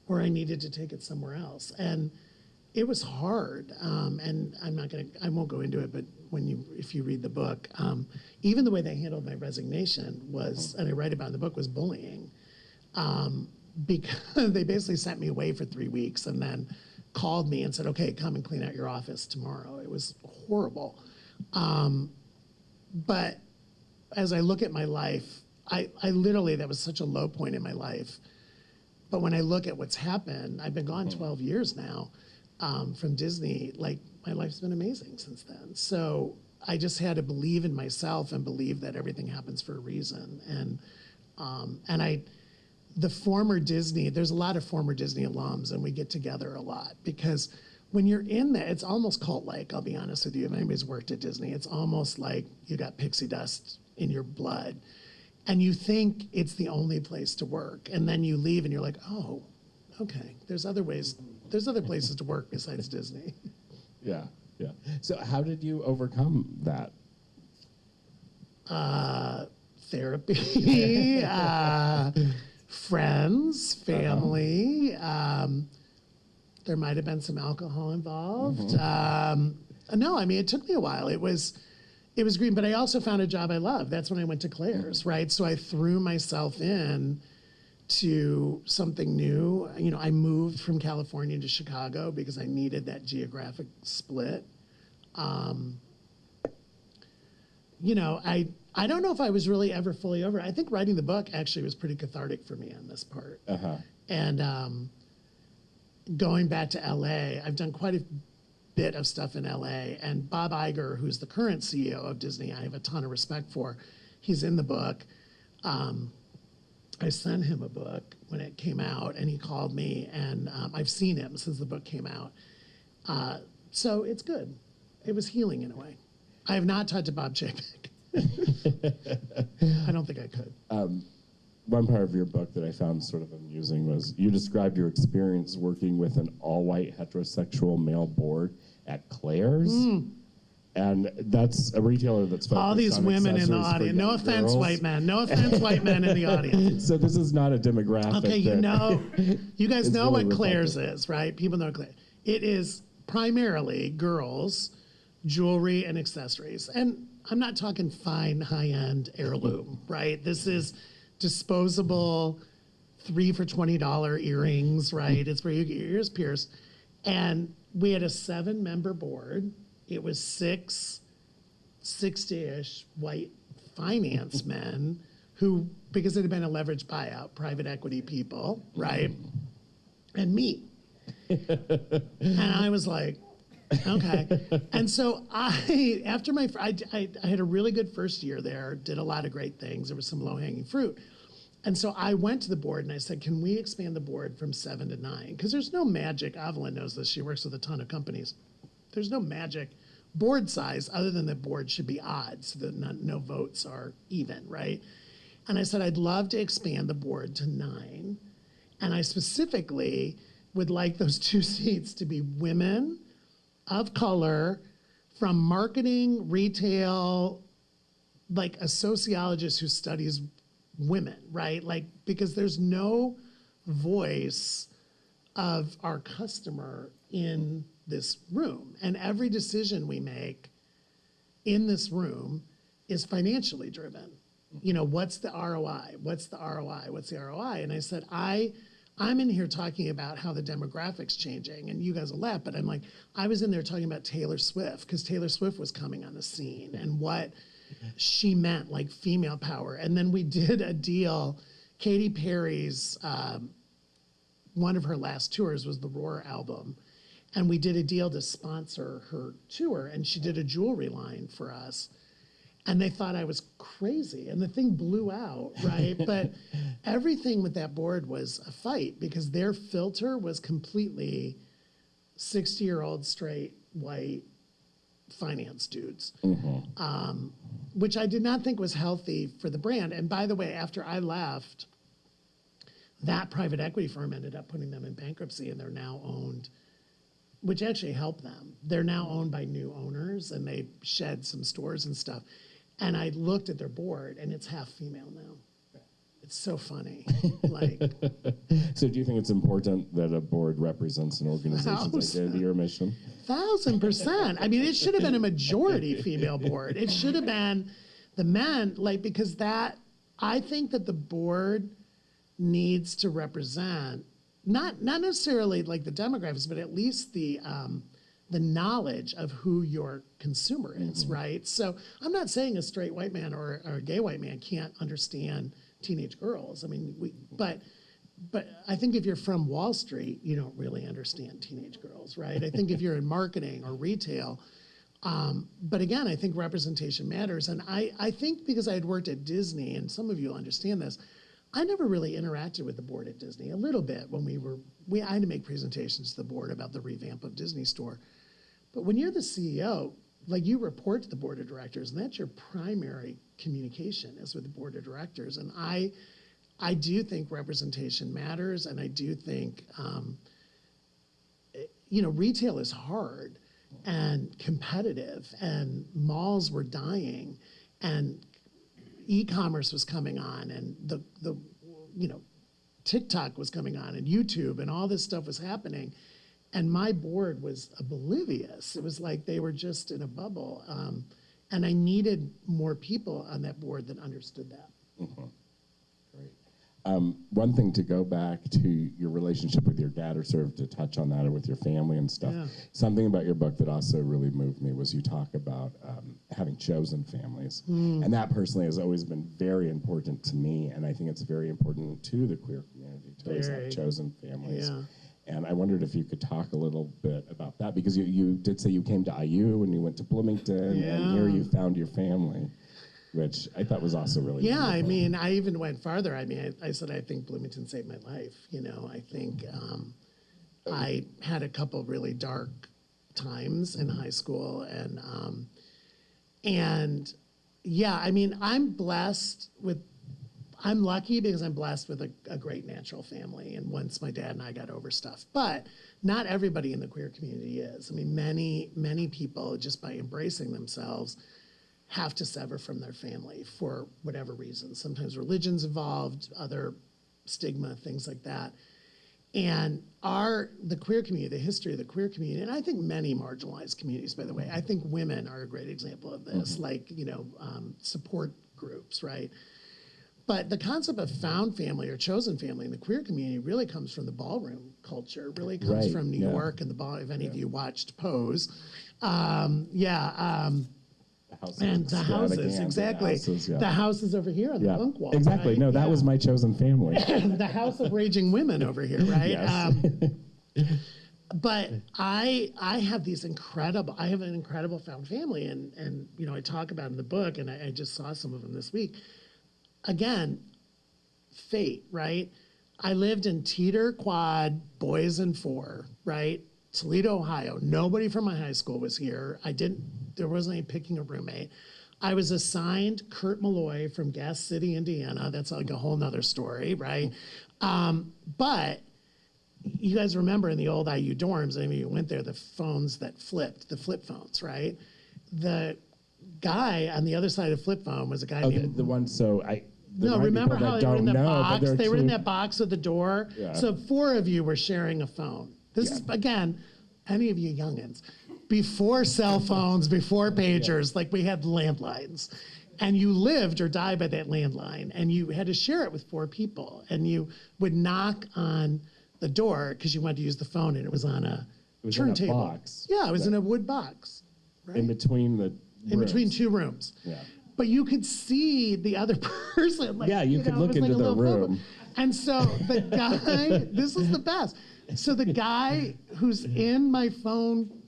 or I needed to take it somewhere else. And it was hard, and I won't go into it, but if you read the book, even the way they handled my resignation was, and I write about in the book, was bullying. Because they basically sent me away for 3 weeks and then called me and said, okay, come and clean out your office tomorrow. It was horrible. But as I look at my life, I literally, that was such a low point in my life. But when I look at what's happened, I've been gone 12 years now from Disney. Like, my life's been amazing since then. So I just had to believe in myself and believe that everything happens for a reason. The former Disney, there's a lot of former Disney alums, and we get together a lot because when you're in there, it's almost cult-like, I'll be honest with you. If anybody's worked at Disney, it's almost like you got pixie dust in your blood. And you think it's the only place to work. And then you leave and you're like, oh, okay, there's other places to work besides Disney. Yeah, yeah. So how did you overcome that? Therapy, friends, family. There might have been some alcohol involved. No, I mean, it took me a while. It was green, but I also found a job I love. That's when I went to Claire's, right? So I threw myself in to something new. You know, I moved from California to Chicago because I needed that geographic split. You know, I don't know if I was really ever fully over it. I think writing the book actually was pretty cathartic for me on this part. And going back to LA, I've done quite a bit of stuff in LA. And Bob Iger, who's the current CEO of Disney, I have a ton of respect for. He's in the book. I sent him a book when it came out, and he called me, and I've seen him since the book came out. So it's good. It was healing in a way. I have not talked to Bob Chapek. I don't think I could. One part of your book that I found sort of amusing was you described your experience working with an all-white heterosexual male board at Claire's. And that's a retailer that's focused All these on women in the accessories for audience. No young offense, girls. white men. No offense, white men in the audience. So this is not a demographic. Okay, you guys is know really what Claire's reflective. is, right? People know Claire. It is primarily girls, jewelry, and accessories. And I'm not talking fine, high-end heirloom, right? This is disposable 3 for $20 earrings, right? It's where you get your ears pierced. And we had a 7-member board. It was 6 60-ish white finance men who, because it had been a leveraged buyout, private equity people, right? And me. And I was like, okay. And so I had a really good first year there, did a lot of great things. There was some low-hanging fruit. And so I went to the board and I said, can we expand the board from 7 to 9? Because there's no magic. Evelyn knows this. She works with a ton of companies. There's no magic board size other than the board should be odd so that no votes are even, right? And I said, I'd love to expand the board to 9. And I specifically would like those 2 seats to be women of color from marketing, retail, like a sociologist who studies women, right? Like, because there's no voice of our customer in this room. And every decision we make in this room is financially driven. You know, what's the ROI? What's the ROI? What's the ROI? And I said, I'm in here talking about how the demographics changing, and you guys will laugh, but I'm like, I was in there talking about Taylor Swift, because Taylor Swift was coming on the scene and what she meant, like female power. And then we did a deal. Katy Perry's, one of her last tours was the Roar album. And we did a deal to sponsor her tour, and she did a jewelry line for us. And they thought I was crazy, and the thing blew out, right? But everything with that board was a fight because their filter was completely 60-year-old straight white finance dudes, which I did not think was healthy for the brand. And by the way, after I left, that private equity firm ended up putting them in bankruptcy, and they're now owned, which actually helped them. They're now owned by new owners, and they shed some stores and stuff. And I looked at their board, and it's half female now. It's so funny. Like, So do you think it's important that a board represents an organization's identity or mission? 1,000%. I mean, it should have been a majority female board. It should have been the men, like, because I think that the board needs to represent, not necessarily like the demographics, but at least the knowledge of who your consumer is, right? So I'm not saying a straight white man or a gay white man can't understand teenage girls. I mean, but I think if you're from Wall Street, you don't really understand teenage girls, right? I think if you're in marketing or retail, but again, I think representation matters. And I think because I had worked at Disney, and some of you will understand this, I never really interacted with the board at Disney. A little bit when I had to make presentations to the board about the revamp of Disney Store. But when you're the CEO, like, you report to the board of directors, and that's your primary communication is with the board of directors. And I do think representation matters, and I do think, retail is hard and competitive, and malls were dying, and e-commerce was coming on, and the TikTok was coming on, and YouTube, and all this stuff was happening. And my board was oblivious. It was like they were just in a bubble. And I needed more people on that board that understood that. Great. One thing to go back to your relationship with your dad, or sort of to touch on that, or with your family and stuff. Yeah. Something about your book that also really moved me was you talk about having chosen families. And that personally has always been very important to me. And I think it's very important to the queer community to always have chosen families. Yeah. And I wondered if you could talk a little bit about that, because you did say you came to IU and you went to Bloomington, and here you found your family, which I thought was also really Yeah, wonderful. I mean, I even went farther. I mean, I said I think Bloomington saved my life. I think I had a couple really dark times in high school, and yeah, I mean, I'm lucky because I'm blessed with a great natural family, and once my dad and I got over stuff. But not everybody in the queer community is. I mean, many people, just by embracing themselves, have to sever from their family for whatever reason. Sometimes religion's involved, other stigma, things like that. And the queer community, the history of the queer community, and I think many marginalized communities, by the way, I think women are a great example of this, like, support groups, right? But the concept of found family or chosen family in the queer community really comes from the ballroom culture, really comes from New York and the ball. If any of you watched Pose, and the houses, exactly. The houses over here on the bunk wall. Exactly. Right? No, that was my chosen family. The house of raging women over here, right? Yes. But I have an incredible found family, and I talk about it in the book, and I just saw some of them this week. Again, fate, right? I lived in Teeter Quad, Boys 4, right? Toledo, Ohio. Nobody from my high school was here. There wasn't any picking a roommate. I was assigned Kurt Malloy from Gas City, Indiana. That's like a whole nother story, right? But you guys remember in the old IU dorms, I mean, you went there, the phones that flipped, the flip phones, right? The guy on the other side of the flip phone was a guy named... the one, remember how they were in the box? They were in that box. box with the door. Yeah. So 4 of you were sharing a phone. This is, again, any of you youngins, before cell phones, before pagers, like we had landlines. And you lived or died by that landline. And you had to share it with 4 people. And you would knock on the door because you wanted to use the phone, and it was on a turntable. Box. Yeah, it was in a wood box. Right? In between between 2 rooms. Yeah. But you could see the other person. Like, you could it look was into like a the little room. film. And so the guy, this is the best. So the guy who's in my phone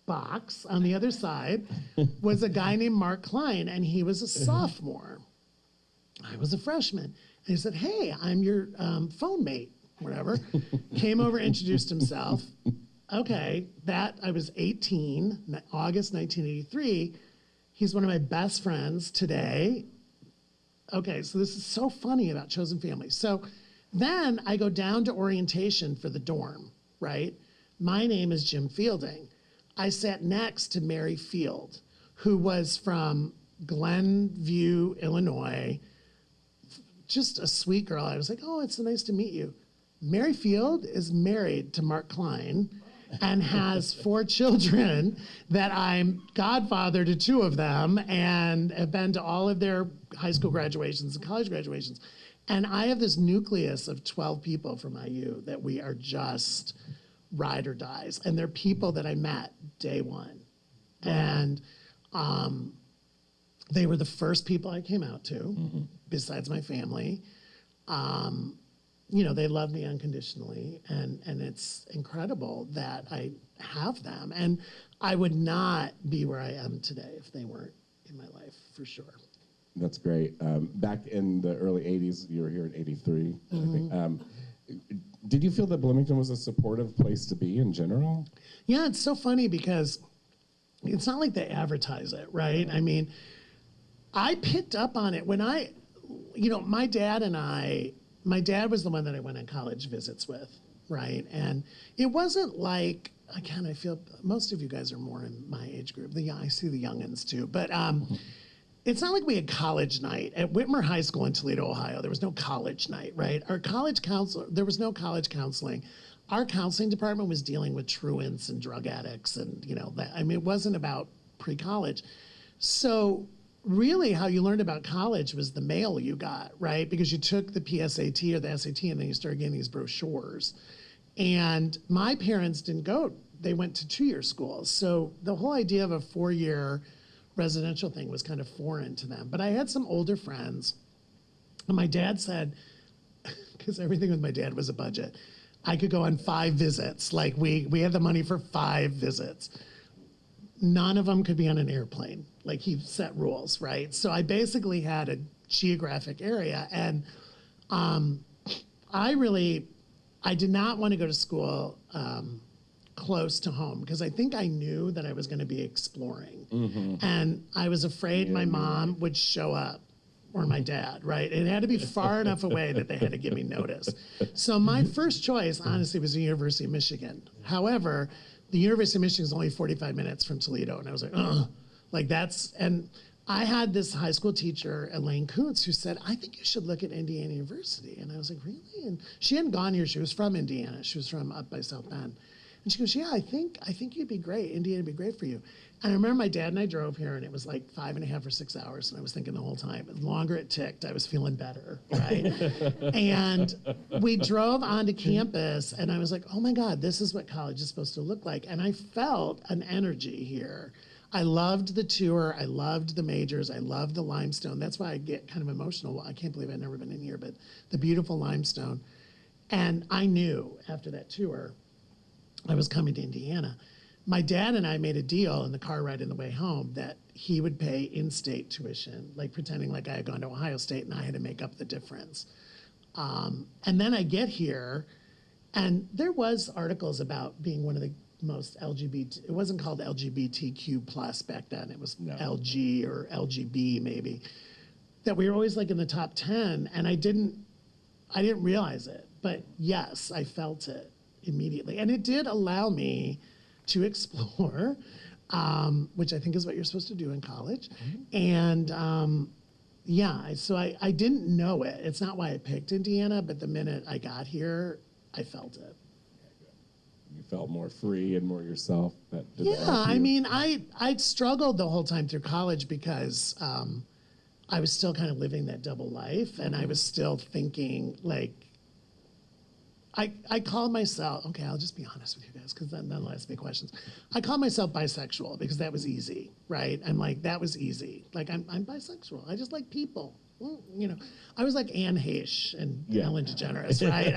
box on the other side was a guy named Mark Klein, and he was a sophomore. I was a freshman. And he said, "Hey, I'm your phone mate," whatever. Came over, introduced himself. Okay, I was 18, August 1983. He's one of my best friends today. Okay, so this is so funny about chosen family. So then I go down to orientation for the dorm, right? My name is Jim Fielding. I sat next to Mary Field, who was from Glenview, Illinois, just a sweet girl. I was like, oh, it's so nice to meet you. Mary Field is married to Mark Klein and has 4 children that I'm godfather to 2 of them and have been to all of their high school graduations and college graduations. And I have this nucleus of 12 people from IU that we are just ride or dies. And they're people that I met day one. And they were the first people I came out to, besides my family. You know, they love me unconditionally, and it's incredible that I have them. And I would not be where I am today if they weren't in my life, for sure. That's great. Back in the early 80s, you were here in 83, I think. Did you feel that Bloomington was a supportive place to be in general? Yeah, it's so funny because it's not like they advertise it, right? I mean, I picked up on it when my dad was the one that I went on college visits with, right? And it wasn't like, again, I feel most of you guys are more in my age group. I see the youngins too, but it's not like we had college night. At Whitmer High School in Toledo, Ohio, there was no college night, right? There was no college counseling. Our counseling department was dealing with truants and drug addicts and, it wasn't about pre-college. So really how you learned about college was the mail you got, right? Because you took the PSAT or the SAT and then you started getting these brochures. And my parents didn't go, they went to 2-year schools. So the whole idea of a 4-year residential thing was kind of foreign to them. But I had some older friends, and my dad said, because everything with my dad was a budget, I could go on 5 visits. Like we had the money for 5 visits. None of them could be on an airplane. Like he set rules, right? So I basically had a geographic area, and I did not want to go to school close to home because I think I knew that I was going to be exploring, and I was afraid my mom would show up or my dad, right? It had to be far enough away that they had to give me notice. So my first choice, honestly, was the University of Michigan. However, the University of Michigan is only 45 minutes from Toledo, and I was like, ugh. And I had this high school teacher, Elaine Kuntz, who said, I think you should look at Indiana University. And I was like, really? And she hadn't gone here. She was from Indiana. She was from up by South Bend. And she goes, yeah, I think you'd be great. Indiana would be great for you. And I remember my dad and I drove here, and it was like 5.5 or 6 hours. And I was thinking the whole time, the longer it ticked, I was feeling better, right? And we drove onto campus, and I was like, oh my God, this is what college is supposed to look like. And I felt an energy here. I loved the tour. I loved the majors. I loved the limestone. That's why I get kind of emotional. I can't believe I've never been in here, but the beautiful limestone. And I knew after that tour, I was coming to Indiana. My dad and I made a deal in the car ride on the way home that he would pay in-state tuition, like pretending like I had gone to Ohio State and I had to make up the difference. And then I get here, and there was articles about being one of the most LGBT, it wasn't called LGBTQ plus back then, it was LG or LGB maybe, that we were always like in the top 10, and I didn't realize it, but yes, I felt it immediately. And it did allow me to explore, which I think is what you're supposed to do in college. And so I didn't know it. It's not why I picked Indiana, but the minute I got here, I felt it. You felt more free and more yourself. I mean, I struggled the whole time through college because I was still kind of living that double life, and I was still thinking like, I called myself, okay, I'll just be honest with you guys because then they'll ask me questions. I called myself bisexual because that was easy, right? I'm like, that was easy. Like, I'm bisexual. I just like people. I was like Anne Heche and Ellen DeGeneres, right?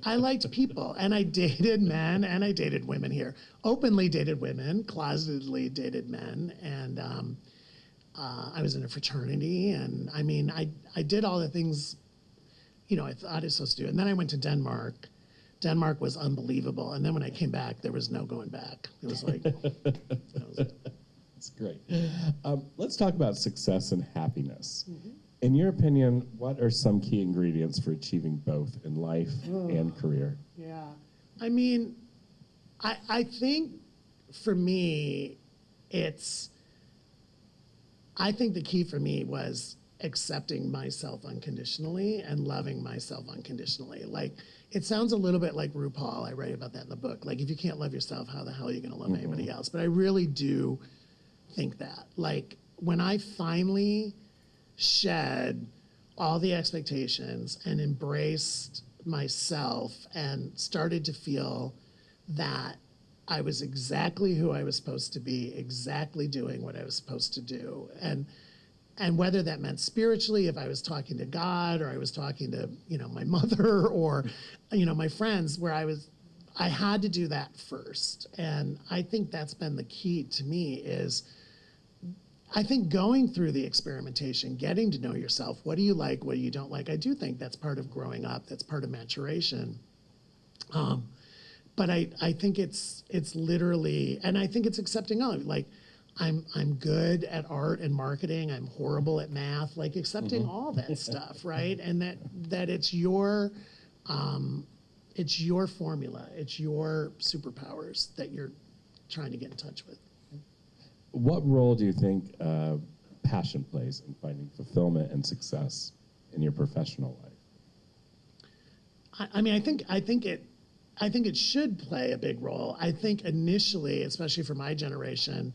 I liked people, and I dated men and I dated women here. Openly dated women, closetedly dated men, and I was in a fraternity, and I mean, I did all the things, I thought I was supposed to do. And then I went to Denmark. Denmark was unbelievable, and then when I came back, there was no going back. It was like, That's great. Let's talk about success and happiness. In your opinion, what are some key ingredients for achieving both in life and career? Yeah. I mean, I think for me, I think the key for me was accepting myself unconditionally and loving myself unconditionally. Like, it sounds a little bit like RuPaul. I write about that in the book. Like, if you can't love yourself, how the hell are you going to love anybody else? But I really do think that. Like, when I finally shed all the expectations and embraced myself and started to feel that I was exactly who I was supposed to be, exactly doing what I was supposed to do. And whether that meant spiritually, if I was talking to God or I was talking to, my mother or, my friends, where I had to do that first. And I think that's been the key to me is, I think going through the experimentation, getting to know yourself, what do you like, what do you don't like? I do think that's part of growing up, that's part of maturation. But I think it's literally, and I think it's accepting all, like, I'm good at art and marketing, I'm horrible at math, like accepting all that stuff, right? And that it's your formula, it's your superpowers that you're trying to get in touch with. What role do you think passion plays in finding fulfillment and success in your professional life? I mean, I think it should play a big role. I think initially, especially for my generation,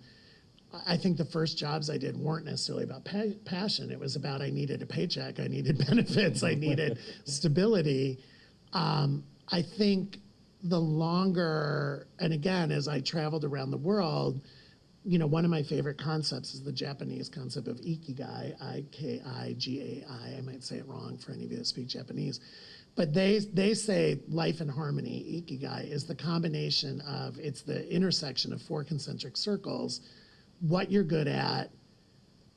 I think the first jobs I did weren't necessarily about passion. It was about I needed a paycheck, I needed benefits, I needed stability. I think the longer, and again, as I traveled around the world, one of my favorite concepts is the Japanese concept of ikigai, I-K-I-G-A-I. I might say it wrong for any of you that speak Japanese. But they say life in harmony, ikigai, is the combination of, it's the intersection of 4 concentric circles, what you're good at,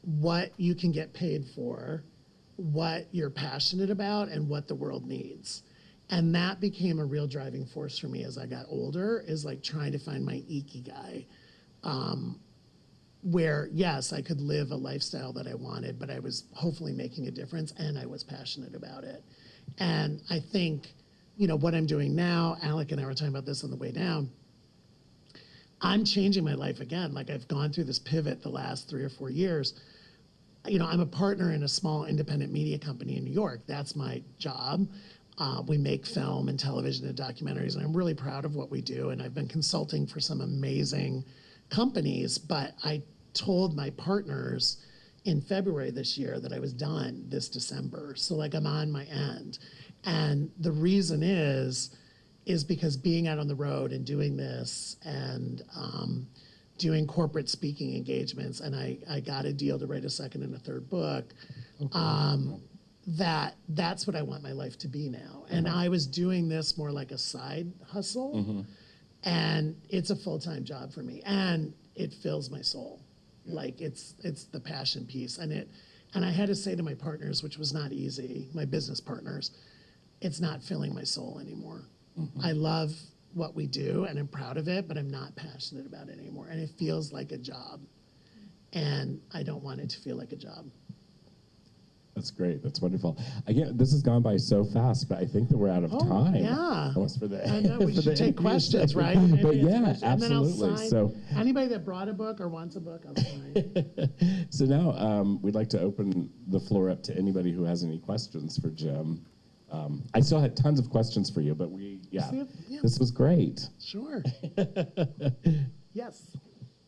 what you can get paid for, what you're passionate about, and what the world needs. And that became a real driving force for me as I got older, is like trying to find my ikigai. Where, yes, I could live a lifestyle that I wanted, but I was hopefully making a difference and I was passionate about it. And I think, what I'm doing now, Alec and I were talking about this on the way down, I'm changing my life again. Like, I've gone through this pivot the last 3 or 4 years. I'm a partner in a small independent media company in New York. That's my job. We make film and television and documentaries, and I'm really proud of what we do. And I've been consulting for some amazing companies, but I told my partners in February this year that I was done this December. So like, I'm on my end. And the reason is because being out on the road and doing this and doing corporate speaking engagements, and I got a deal to write a second and a third book, that's what I want my life to be now. And I was doing this more like a side hustle, and it's a full-time job for me, and it fills my soul. Like, it's the passion piece, and I had to say to my partners, which was not easy, my business partners, it's not filling my soul anymore. I love what we do, and I'm proud of it, but I'm not passionate about it anymore, and it feels like a job, and I don't want it to feel like a job. That's great. That's wonderful. Again, this has gone by so fast, but I think that we're out of time. Yeah. Almost for the. I know, we for should the take interview questions, segment. right? Maybe But it's yeah, questions, and then I'll absolutely. sign. So, Anybody that brought a book or wants a book, I'll sign. so now we'd like to open the floor up to anybody who has any questions for Jim. I still had tons of questions for you, but Yeah. this was great. Sure. Yes.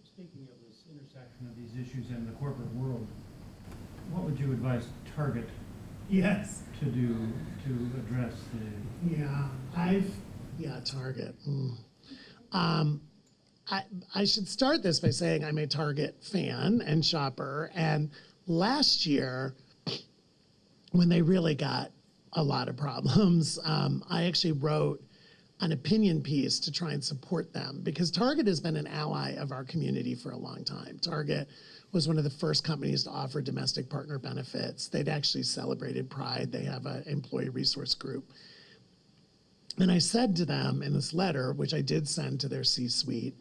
Speaking of this intersection of these issues in the corporate world, what would you advise Target Yes. to do to address the? Yeah, Target. I should start this by saying I'm a Target fan and shopper. And last year, when they really got a lot of problems, I actually wrote an opinion piece to try and support them, because Target has been an ally of our community for a long time. Target was one of the first companies to offer domestic partner benefits. They'd actually celebrated Pride. They have an employee resource group. And I said to them in this letter, which I did send to their C-suite,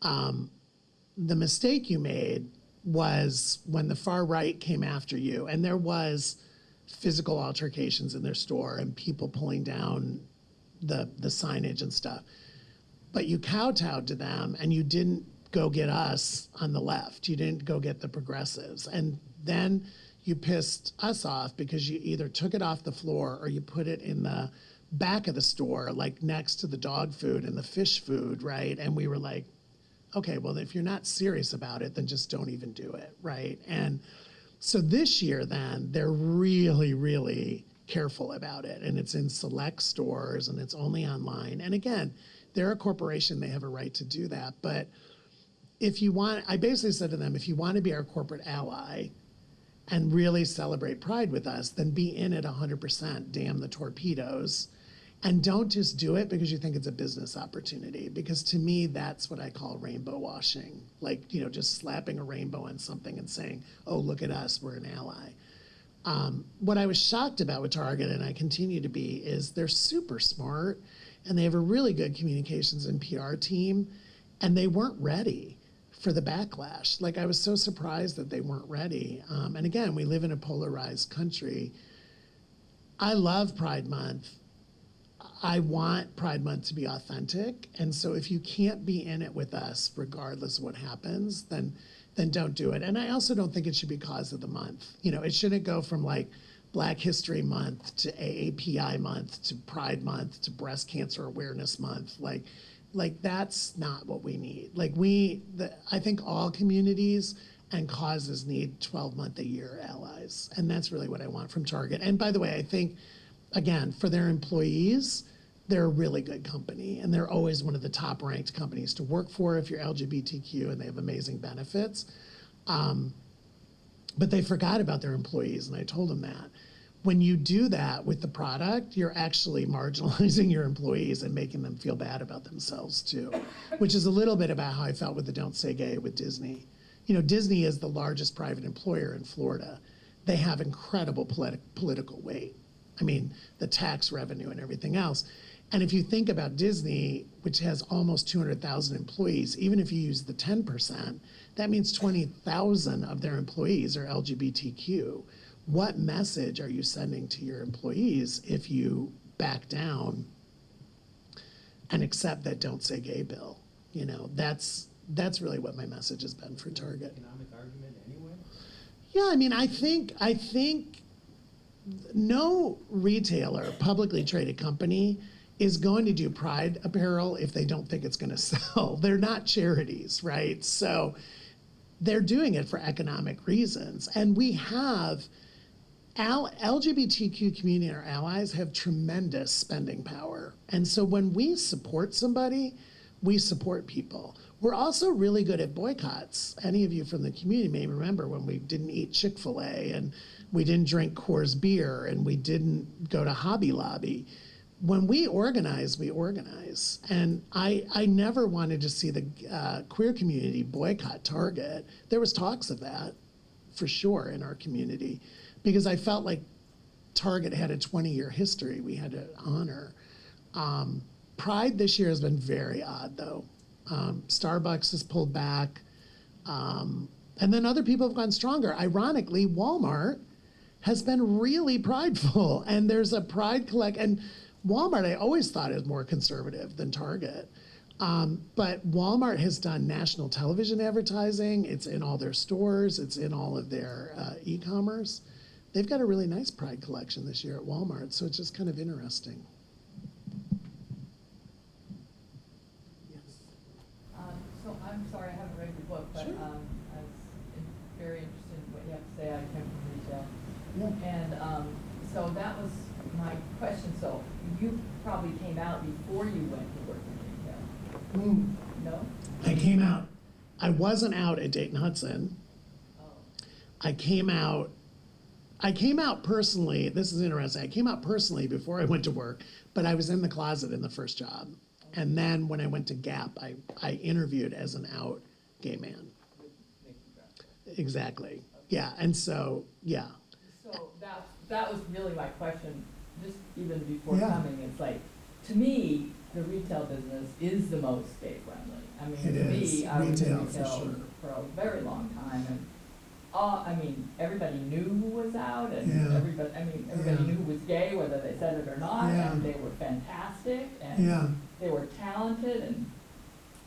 the mistake you made was when the far right came after you, and there was physical altercations in their store and people pulling down the signage and stuff. But you kowtowed to them, and you didn't go get us on the left. You didn't go get the progressives. And then you pissed us off because you either took it off the floor or you put it in the back of the store, like next to the dog food and the fish food, right? And we were like, okay, well, if you're not serious about it, then just don't even do it, right? And so this year, then, they're really, really careful about it. And it's in select stores and it's only online. And again, they're a corporation, they have a right to do that. But if you want, I basically said to them, if you want to be our corporate ally and really celebrate Pride with us, then be in it 100%, damn the torpedoes. And don't just do it because you think it's a business opportunity. Because to me, that's what I call rainbow washing. Like, you know, just slapping a rainbow on something and saying, oh, look at us, we're an ally. What I was shocked about with Target, and I continue to be, is they're super smart and they have a really good communications and PR team, and they weren't ready for the backlash. Like, I was so surprised that they weren't ready. And again, we live in a polarized country. I love Pride Month. I want Pride Month to be authentic. And so if you can't be in it with us, regardless of what happens, then don't do it. And I also don't think it should be cause of the month. You know, it shouldn't go from like Black History Month to AAPI Month to Pride Month to Breast Cancer Awareness Month. Like that's not what we need. Like I think all communities and causes need 12-month-a-year allies. And that's really what I want from Target. And by the way, I think, again, for their employees, they're a really good company, and they're always one of the top-ranked companies to work for if you're LGBTQ, and they have amazing benefits. But they forgot about their employees, and I told them that. When you do that with the product, you're actually marginalizing your employees and making them feel bad about themselves too, which is a little bit about how I felt with the Don't Say Gay with Disney. You know, Disney is the largest private employer in Florida. They have incredible political weight. I mean, the tax revenue and everything else. And if you think about Disney, which has almost 200,000 employees, even if you use the 10%, that means 20,000 of their employees are LGBTQ. What message are you sending to your employees if you back down and accept that Don't Say Gay bill? You know, that's really what my message has been for Target. Economic argument anyway? Yeah, I mean, I think no retailer, publicly traded company, is going to do Pride apparel if they don't think it's going to sell. They're not charities, right? So they're doing it for economic reasons. And we have LGBTQ community and our allies have tremendous spending power. And so when we support somebody, we support people. We're also really good at boycotts. Any of you from the community may remember when we didn't eat Chick-fil-A and we didn't drink Coors beer and we didn't go to Hobby Lobby. When we organize, we organize. And I never wanted to see the queer community boycott Target. There was talks of that, for sure, in our community, because I felt like Target had a 20-year history we had to honor. Pride this year has been very odd, though. Starbucks has pulled back. And then other people have gone stronger. Ironically, Walmart has been really prideful. And there's a Pride collect. And Walmart, I always thought is more conservative than Target. But Walmart has done national television advertising. It's in all their stores. It's in all of their e-commerce. They've got a really nice Pride collection this year at Walmart. So it's just kind of interesting. So I'm sorry, I haven't read your book, but Sure. I was very interested in what you have to say. I came from retail. Yeah. And so that was my question. So you probably came out before you went to work in retail, no? I came out. I wasn't out at Dayton Hudson. Oh, I came out personally. This is interesting. I came out personally before I went to work, but I was in the closet in the first job. And then when I went to Gap, I interviewed as an out gay man. Exactly. Yeah. And so, yeah. so that was really my question, just even before Yeah. coming. It's like, to me, the retail business is the most gay friendly. I mean, It to is. me, I was in Retail, for retail sure. for a very long time, and I mean, everybody knew who was out, and Yeah. everybody Yeah. knew who was gay, whether they said it or not, Yeah. and they were fantastic, and Yeah. they were talented, and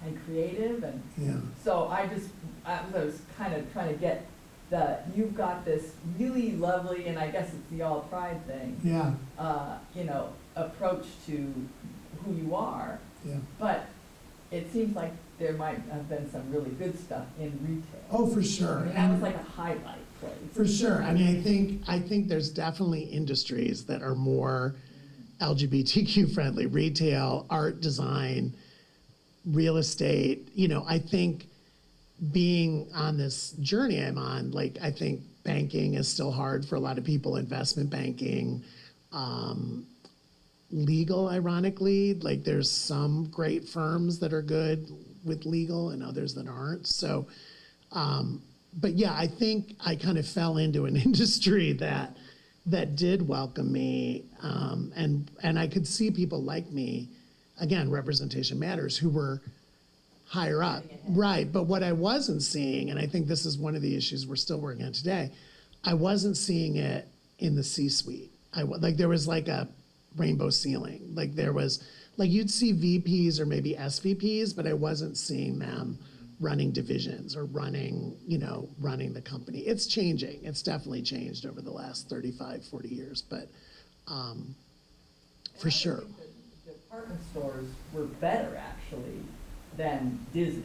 and creative, and Yeah. so I was kind of trying to get you've got this really lovely, and I guess it's the all pride thing, Yeah, approach to who you are, yeah. but it seems like there might have been some really good stuff in retail. Oh, for sure. I mean, that was like a highlight place. For sure. I mean, I think there's definitely industries that are more LGBTQ friendly, retail, art, design, real estate. I think being on this journey I'm on, like, I think banking is still hard for a lot of people, investment banking, legal, ironically, like there's some great firms that are good with legal and others that aren't. So, but yeah, I think I kind of fell into an industry that did welcome me, and I could see people like me, again, representation matters, who were higher up, right? But what I wasn't seeing, and I think this is one of the issues we're still working on today, I wasn't seeing it in the C-suite. Like there was like a rainbow ceiling. Like there was, like you'd see VPs or maybe SVPs, but I wasn't seeing them running divisions or running the company. It's changing. It's definitely changed over the last 35, 40 years, but for sure. The department stores were better actually than Disney.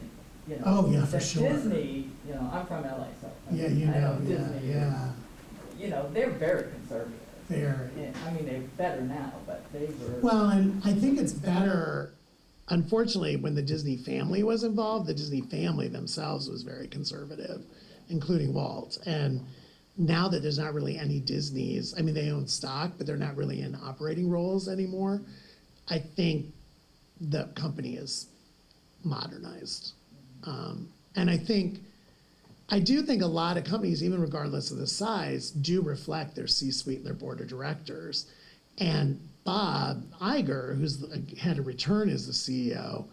Oh, yeah, for That sure. Disney, I'm from LA, so I Yeah, mean, I know yeah, Disney. yeah. They're very conservative. They're, Yeah, I mean, they're better now, but they were. well, and I think it's better, unfortunately, when the Disney family was involved, the Disney family themselves was very conservative, including Walt. And now that there's not really any Disneys, I mean, they own stock, but they're not really in operating roles anymore. I think the company is modernized. And I do think a lot of companies, even regardless of the size, do reflect their C-suite and their board of directors. And Bob Iger, who's the head of Return as the CEO,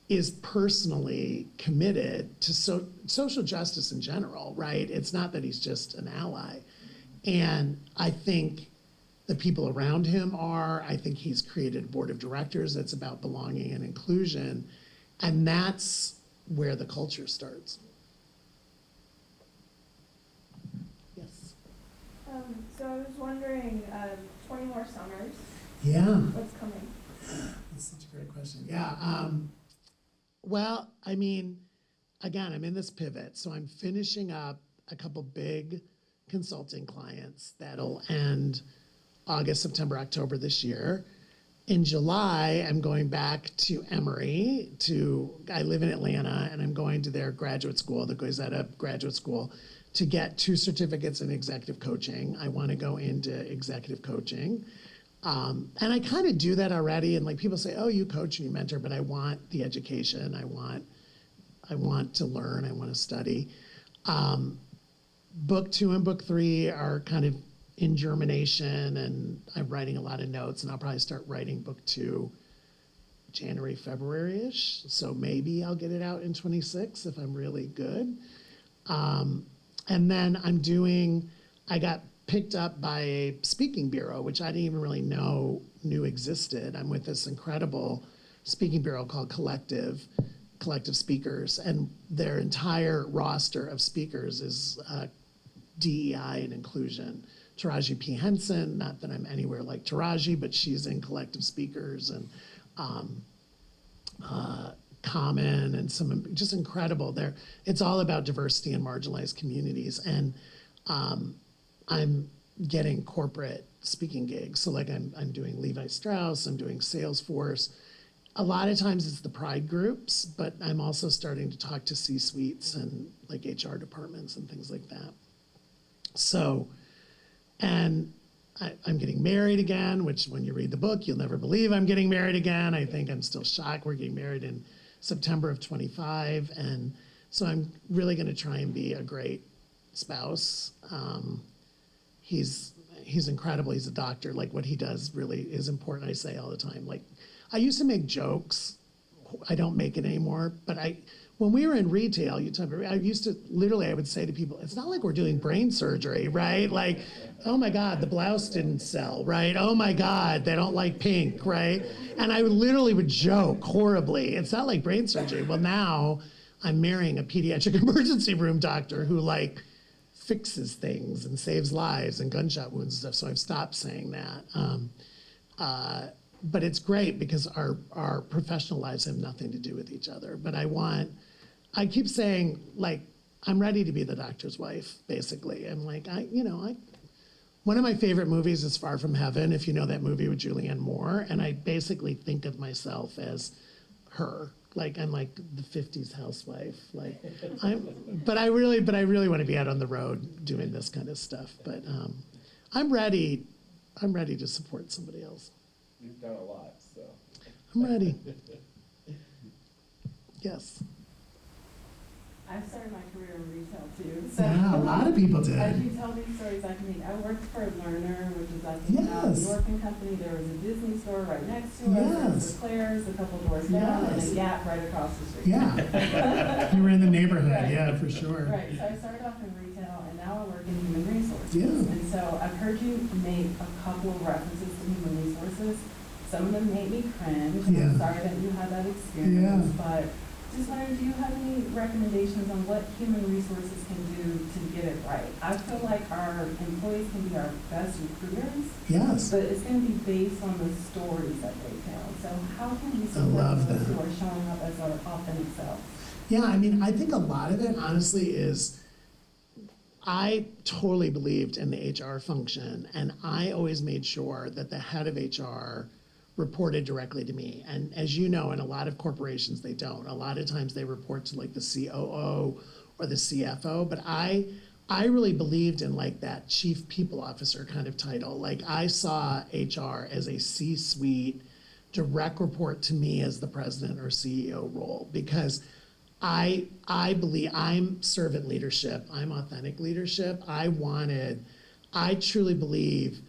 is personally committed to social justice in general, right? It's not that he's just an ally. And I think the people around him are. I think he's created a board of directors that's about belonging and inclusion. And that's where the culture starts. Yes. So I was wondering, 20 more summers, Yeah. what's coming? That's such a great question. Yeah. Well, I mean, again, I'm in this pivot. So I'm finishing up a couple big consulting clients that'll end August, September, October this year. In July, I'm going back to Emory I live in Atlanta, and I'm going to their graduate school, the Goizetta Graduate School, to get 2 certificates in executive coaching. I want to go into executive coaching. And I kind of do that already. And like people say, oh, you coach and you mentor, but I want the education. I want to learn. I want to study. Book 2 and book 3 are kind of in germination, and I'm writing a lot of notes, and I'll probably start writing book 2 January, February-ish. So maybe I'll get it out in 26 if I'm really good. And then I got picked up by a speaking bureau, which I didn't even really knew existed. I'm with this incredible speaking bureau called Collective Speakers, and their entire roster of speakers is DEI and inclusion. Taraji P. Henson, not that I'm anywhere like Taraji, but she's in Collective Speakers, and Common, and some just incredible. It's all about diversity and marginalized communities, and I'm getting corporate speaking gigs. So like I'm doing Levi Strauss, I'm doing Salesforce. A lot of times it's the pride groups, but I'm also starting to talk to C-suites and like HR departments and things like that. So, and I'm getting married again, which when you read the book, you'll never believe I'm getting married again. I think I'm still shocked. We're getting married in September of 25. And so I'm really going to try and be a great spouse. He's incredible. He's a doctor. Like what he does really is important. I say all the time, like I used to make jokes. I don't make it anymore, but when we were in retail, I used to, literally, I would say to people, it's not like we're doing brain surgery, right? Like, oh my God, the blouse didn't sell, right? Oh my God, they don't like pink, right? And I literally would joke horribly. It's not like brain surgery. Well, now I'm marrying a pediatric emergency room doctor who like fixes things and saves lives and gunshot wounds and stuff. So I've stopped saying that. But it's great because our professional lives have nothing to do with each other. But I keep saying, like, I'm ready to be the doctor's wife, basically. And like, one of my favorite movies is Far From Heaven, if you know that movie with Julianne Moore. And I basically think of myself as her. Like, I'm like the 50s housewife. Like, but I really want to be out on the road doing this kind of stuff. But I'm ready to support somebody else. You've done a lot, so. I'm ready. Yes. I started my career in retail too. So Yeah, a lot of people did. As you tell these stories, I worked for Lerner, which is I think now Yes. New York and Company. There was a Disney store right next to us. There was Yes. a Claire's a couple doors down, and Yes. a Gap right across the street. Yeah. You were in the neighborhood, Right. yeah, for sure. Right. So I started off in retail, and now I work in human resources. Yeah. And so I've heard you make a couple of references to human resources. Some of them made me cringe. And Yeah. I'm sorry that you had that experience, but just wondering, do you have any recommendations on what human resources can do to get it right? I feel like our employees can be our best recruiters, Yes. but it's going to be based on the stories that they tell. So how can we support love those that. who are showing up as our authentic selves? Yeah, I mean, I think a lot of it, honestly, is I totally believed in the HR function, and I always made sure that the head of HR reported directly to me. And as you know, in a lot of corporations, they don't. A lot of times they report to like the COO or the CFO, but I really believed in like that chief people officer kind of title. Like I saw HR as a C-suite direct report to me as the president or CEO role, because I believe I'm servant leadership, I'm authentic leadership. I truly believe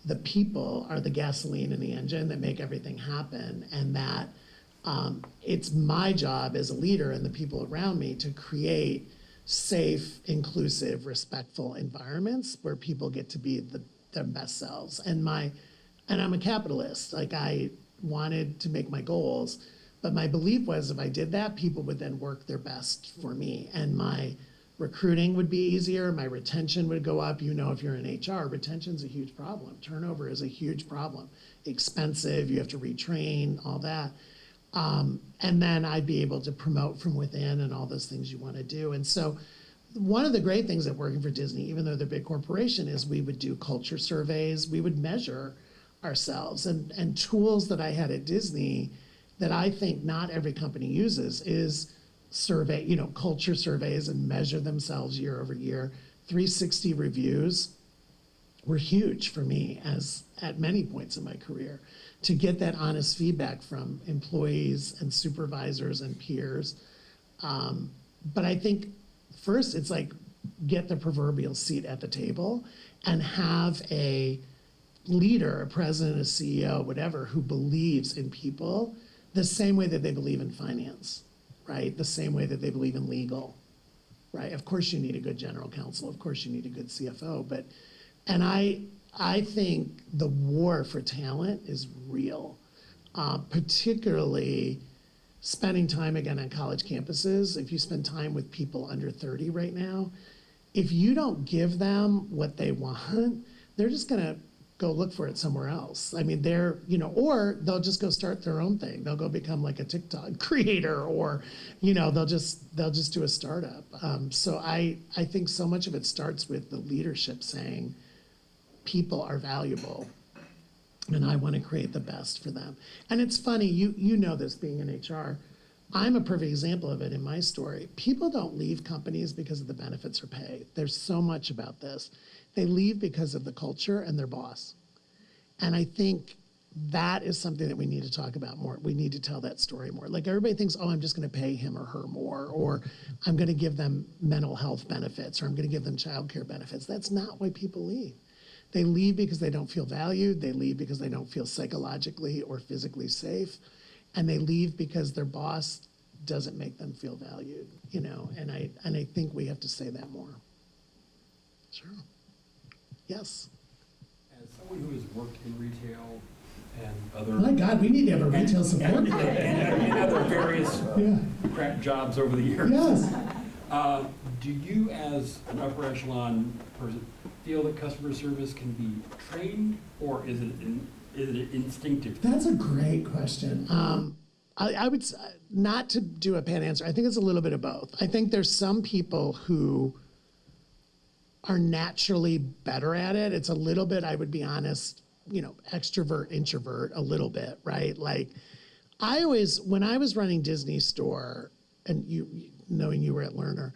the people are the gasoline in the engine that make everything happen, and that it's my job as a leader and the people around me to create safe, inclusive, respectful environments where people get to be their best selves. And I'm a capitalist. Like I wanted to make my goals, but my belief was if I did that, people would then work their best for me, and my recruiting would be easier, my retention would go up. You know, if you're in HR, retention's a huge problem. Turnover is a huge problem. Expensive, you have to retrain, all that. And then I'd be able to promote from within and all those things you want to do. And so one of the great things at working for Disney, even though they're a big corporation, is we would do culture surveys, we would measure ourselves. And tools that I had at Disney that I think not every company uses is survey, culture surveys, and measure themselves year over year. 360 reviews were huge for me at many points in my career, to get that honest feedback from employees and supervisors and peers. But I think first it's like get the proverbial seat at the table and have a leader, a president, a CEO, whatever, who believes in people the same way that they believe in finance, right? The same way that they believe in legal, right? Of course you need a good general counsel. Of course you need a good CFO. And I think the war for talent is real, particularly spending time again on college campuses. If you spend time with people under 30 right now, if you don't give them what they want, they're just gonna go look for it somewhere else. I mean, or they'll just go start their own thing. They'll go become like a TikTok creator, or, they'll just do a startup. So I think so much of it starts with the leadership saying, people are valuable, and I want to create the best for them. And it's funny, you know this being in HR. I'm a perfect example of it in my story. People don't leave companies because of the benefits or pay. There's so much about this. They leave because of the culture and their boss. And I think that is something that we need to talk about more. We need to tell that story more. Like everybody thinks, oh, I'm just going to pay him or her more, or I'm going to give them mental health benefits, or I'm going to give them childcare benefits. That's not why people leave. They leave because they don't feel valued. They leave because they don't feel psychologically or physically safe. And they leave because their boss doesn't make them feel valued, and I think we have to say that more. Sure. Yes. As someone who has worked in retail and other. My God, we need to have a retail support group. And other various Yeah. crap jobs over the years. Yes. Do you, as an upper echelon person, feel that customer service can be trained, or is it instinctive? That's a great question. I would not to do a pat answer. I think it's a little bit of both. I think there's some people who are naturally better at it. It's a little bit, I would be honest, extrovert, introvert, a little bit, right? Like, when I was running Disney Store, and knowing you were at Lerner,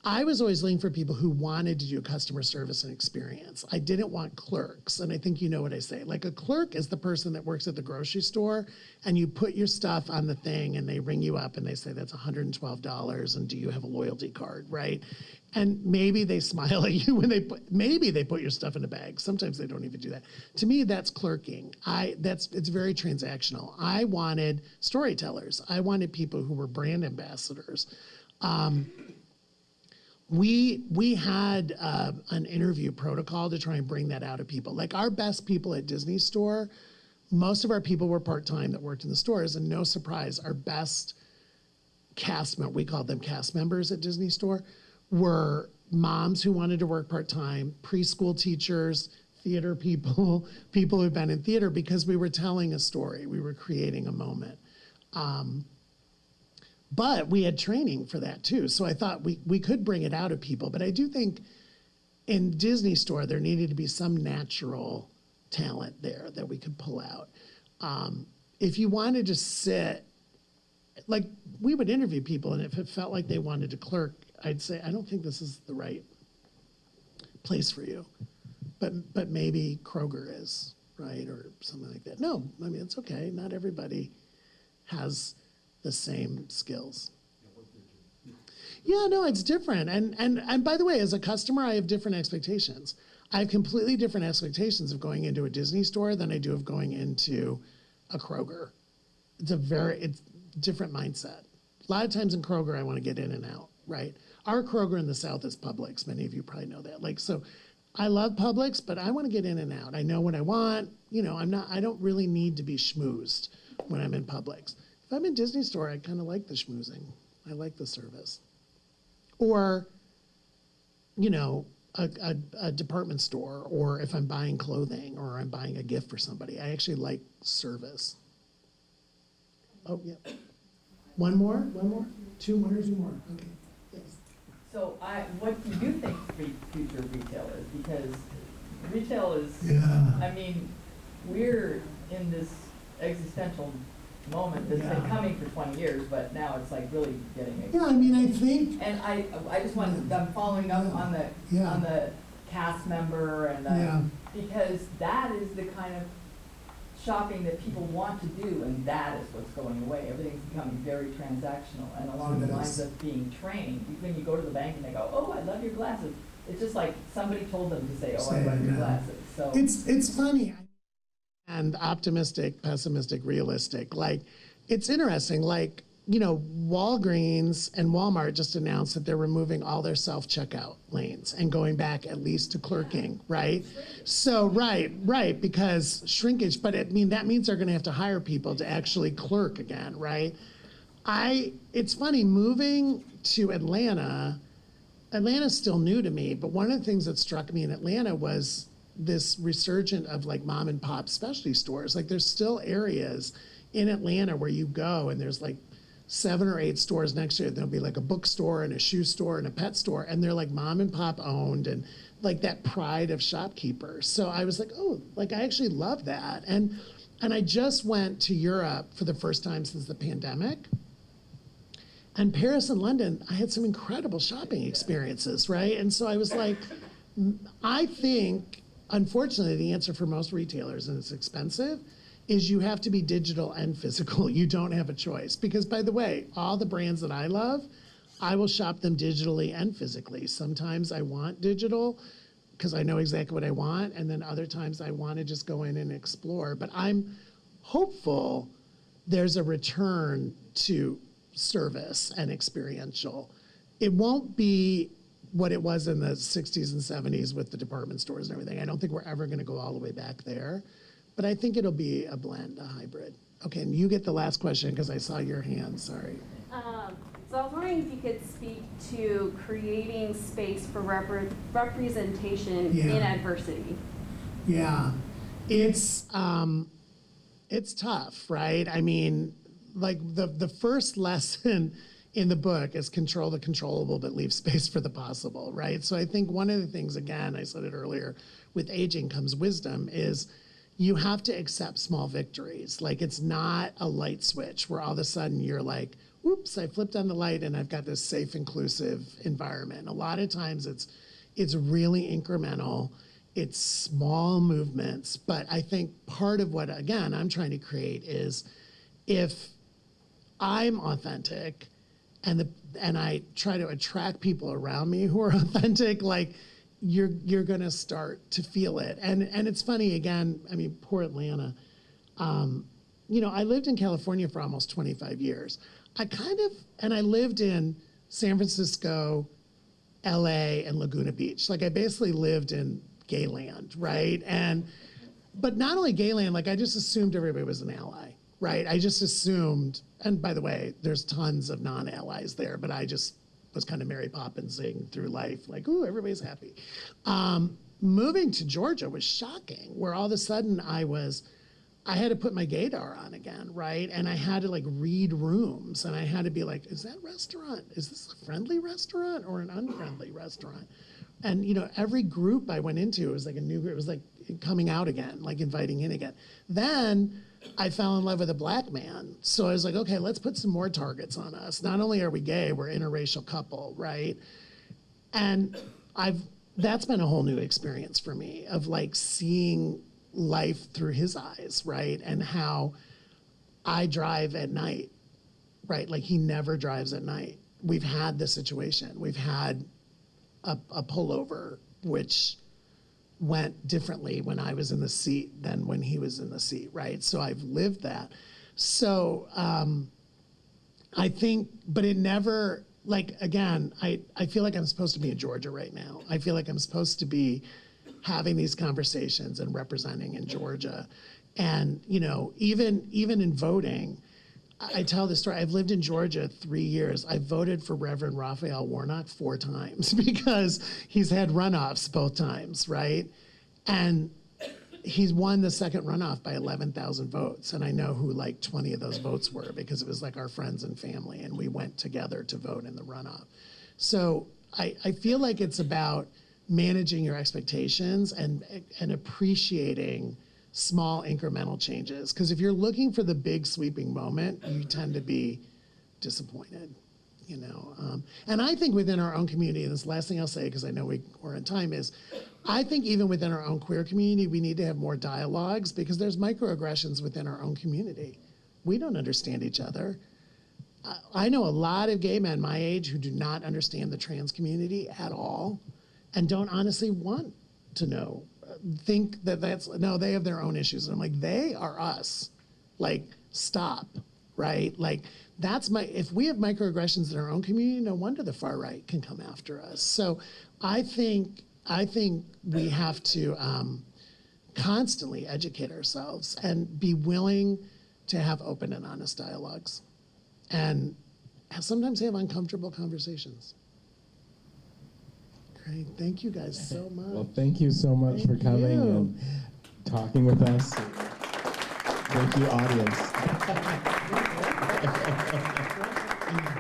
I was always looking for people who wanted to do customer service and experience. I didn't want clerks, and I think you know what I say. Like, a clerk is the person that works at the grocery store, and you put your stuff on the thing, and they ring you up, and they say, that's $112, and do you have a loyalty card, right? And maybe they smile at you when maybe they put your stuff in a bag. Sometimes they don't even do that. To me, that's clerking. It's very transactional. I wanted storytellers. I wanted people who were brand ambassadors. We had an interview protocol to try and bring that out of people. Like, our best people at Disney Store, most of our people were part-time that worked in the stores, and no surprise, our best we called them cast members at Disney Store, were moms who wanted to work part-time, preschool teachers, theater people, people who've been in theater, because we were telling a story, we were creating a moment. But we had training for that too. So I thought we could bring it out of people. But I do think in Disney Store, there needed to be some natural talent there that we could pull out. If you wanted to sit, like, we would interview people, and if it felt like they wanted to clerk, I'd say, I don't think this is the right place for you. But maybe Kroger is, right? Or something like that. No, I mean, it's okay. Not everybody has the same skills. Yeah, no, it's different. And by the way, as a customer, I have different expectations. I have completely different expectations of going into a Disney Store than I do of going into a Kroger. It's different mindset. A lot of times in Kroger, I want to get in and out, right? Our Kroger in the South is Publix. Many of you probably know that. Like, so I love Publix, but I want to get in and out. I know what I want. I don't really need to be schmoozed when I'm in Publix. If I'm in Disney Store, I kind of like the schmoozing. I like the service. Or, a department store, or if I'm buying clothing or I'm buying a gift for somebody, I actually like service. Oh, yeah. One more? Two more? Okay. Yes. So what do you think future retail is? Because retail is, I mean, we're in this existential moment that's been coming for 20 years, but now it's like really getting Yeah, I mean, I think. And I just wanted, I'm following up on the cast member and because that is the kind of shopping that people want to do, and that is what's going away. Everything's becoming very transactional, and along the lines of being trained. When you go to the bank and they go, "Oh, I love your glasses," it's just like somebody told them to say, "Oh, I love your glasses." So it's funny. And optimistic, pessimistic, realistic. Like, it's interesting. Like, Walgreens and Walmart just announced that they're removing all their self-checkout lanes and going back at least to clerking, right? So, right, because shrinkage, but that means they're gonna have to hire people to actually clerk again, right? It's funny, moving to Atlanta's still new to me, but one of the things that struck me in Atlanta was this resurgence of like mom and pop specialty stores. Like, there's still areas in Atlanta where you go and there's like 7 or 8 stores next to it. There'll be like a bookstore and a shoe store and a pet store, and they're like mom and pop owned, and like that pride of shopkeepers. So I was like, oh, like I actually love that. And I just went to Europe for the first time since the pandemic. And Paris and London, I had some incredible shopping experiences, right? And so I was like, I think, unfortunately, the answer for most retailers, and it's expensive, is you have to be digital and physical. You don't have a choice. Because, by the way, all the brands that I love, I will shop them digitally and physically. Sometimes I want digital because I know exactly what I want, and then other times I want to just go in and explore. But I'm hopeful there's a return to service and experiential. It won't be what it was in the 60s and 70s with the department stores and everything. I don't think we're ever going to go all the way back there, but I think it'll be a blend, a hybrid. Okay, and you get the last question because I saw your hand, sorry. So I was wondering if you could speak to creating space for representation Yeah. in adversity. Yeah, it's tough, right? I mean, like the first lesson in the book is control the controllable, but leave space for the possible, right? So I think one of the things, again, I said it earlier, with aging comes wisdom, is you have to accept small victories. Like it's not a light switch where all of a sudden you're like, oops, I flipped on the light and I've got this safe, inclusive environment. A lot of times it's really incremental. It's small movements, but I think part of what, again, I'm trying to create is if I'm authentic and I try to attract people around me who are authentic, like you're gonna start to feel it. And it's funny, again, I mean, poor Atlanta. You know, I lived in California for almost 25 years. I lived in San Francisco, LA, and Laguna Beach. Like I basically lived in Gayland, right? But not only Gayland, like I just assumed everybody was an ally, right? I just assumed, and by the way, there's tons of non-allies there, but I just was kind of Mary Poppinsing through life, like, ooh, everybody's happy. Moving to Georgia was shocking, where all of a sudden I had to put my gaydar on again, right? And I had to like read rooms and I had to be like, is that restaurant, is this a friendly restaurant or an unfriendly restaurant? And you know, every group I went into, it was like a new group, it was like coming out again, like inviting in again. Then I fell in love with a black man. So I was like, okay, let's put some more targets on us. Not only are we gay, we're an interracial couple, right? And that's been a whole new experience for me of like seeing life through his eyes, right? And how I drive at night, right? Like he never drives at night. We've had this situation. We've had a pullover, which went differently when I was in the seat than when he was in the seat, right? So I've lived that. So I think, but it never, like, again, I feel like I'm supposed to be in Georgia right now. I feel like I'm supposed to be having these conversations and representing in Georgia. And, you know, even in voting, I tell the story. I've lived in Georgia 3 years. I voted for Reverend Raphael Warnock 4 times because he's had runoffs both times, right? And he's won the second runoff by 11,000 votes. And I know who like 20 of those votes were because it was like our friends and family, and we went together to vote in the runoff. So I feel like it's about managing your expectations and appreciating small incremental changes. Because if you're looking for the big sweeping moment, you tend to be disappointed, you know. And I think within our own community, and this last thing I'll say, because I know we're on time, is I think even within our own queer community, we need to have more dialogues because there's microaggressions within our own community. We don't understand each other. I know a lot of gay men my age who do not understand the trans community at all and don't honestly want to know. Think that no, they have their own issues. And I'm like, they are us. Like, stop, right? Like, if we have microaggressions in our own community, no wonder the far right can come after us. So I think we have to constantly educate ourselves and be willing to have open and honest dialogues and sometimes have uncomfortable conversations. Great, thank you guys so much. Well, thank you so much for coming and talking with us. Thank you, audience.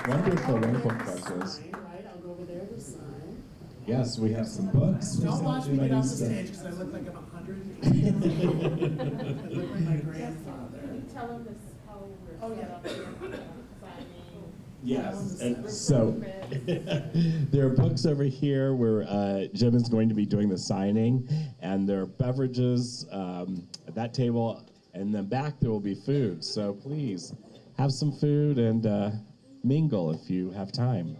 Wonderful questions. Right, I'll go over there to sign. Yes, we have some books. Don't watch me get off the stage because I look like I'm 180. I look like my grandfather. Can you tell them how we're set up here for signing? Yes, and so there are books over here where Jim is going to be doing the signing, and there are beverages at that table, and then back there will be food. So please have some food and mingle if you have time.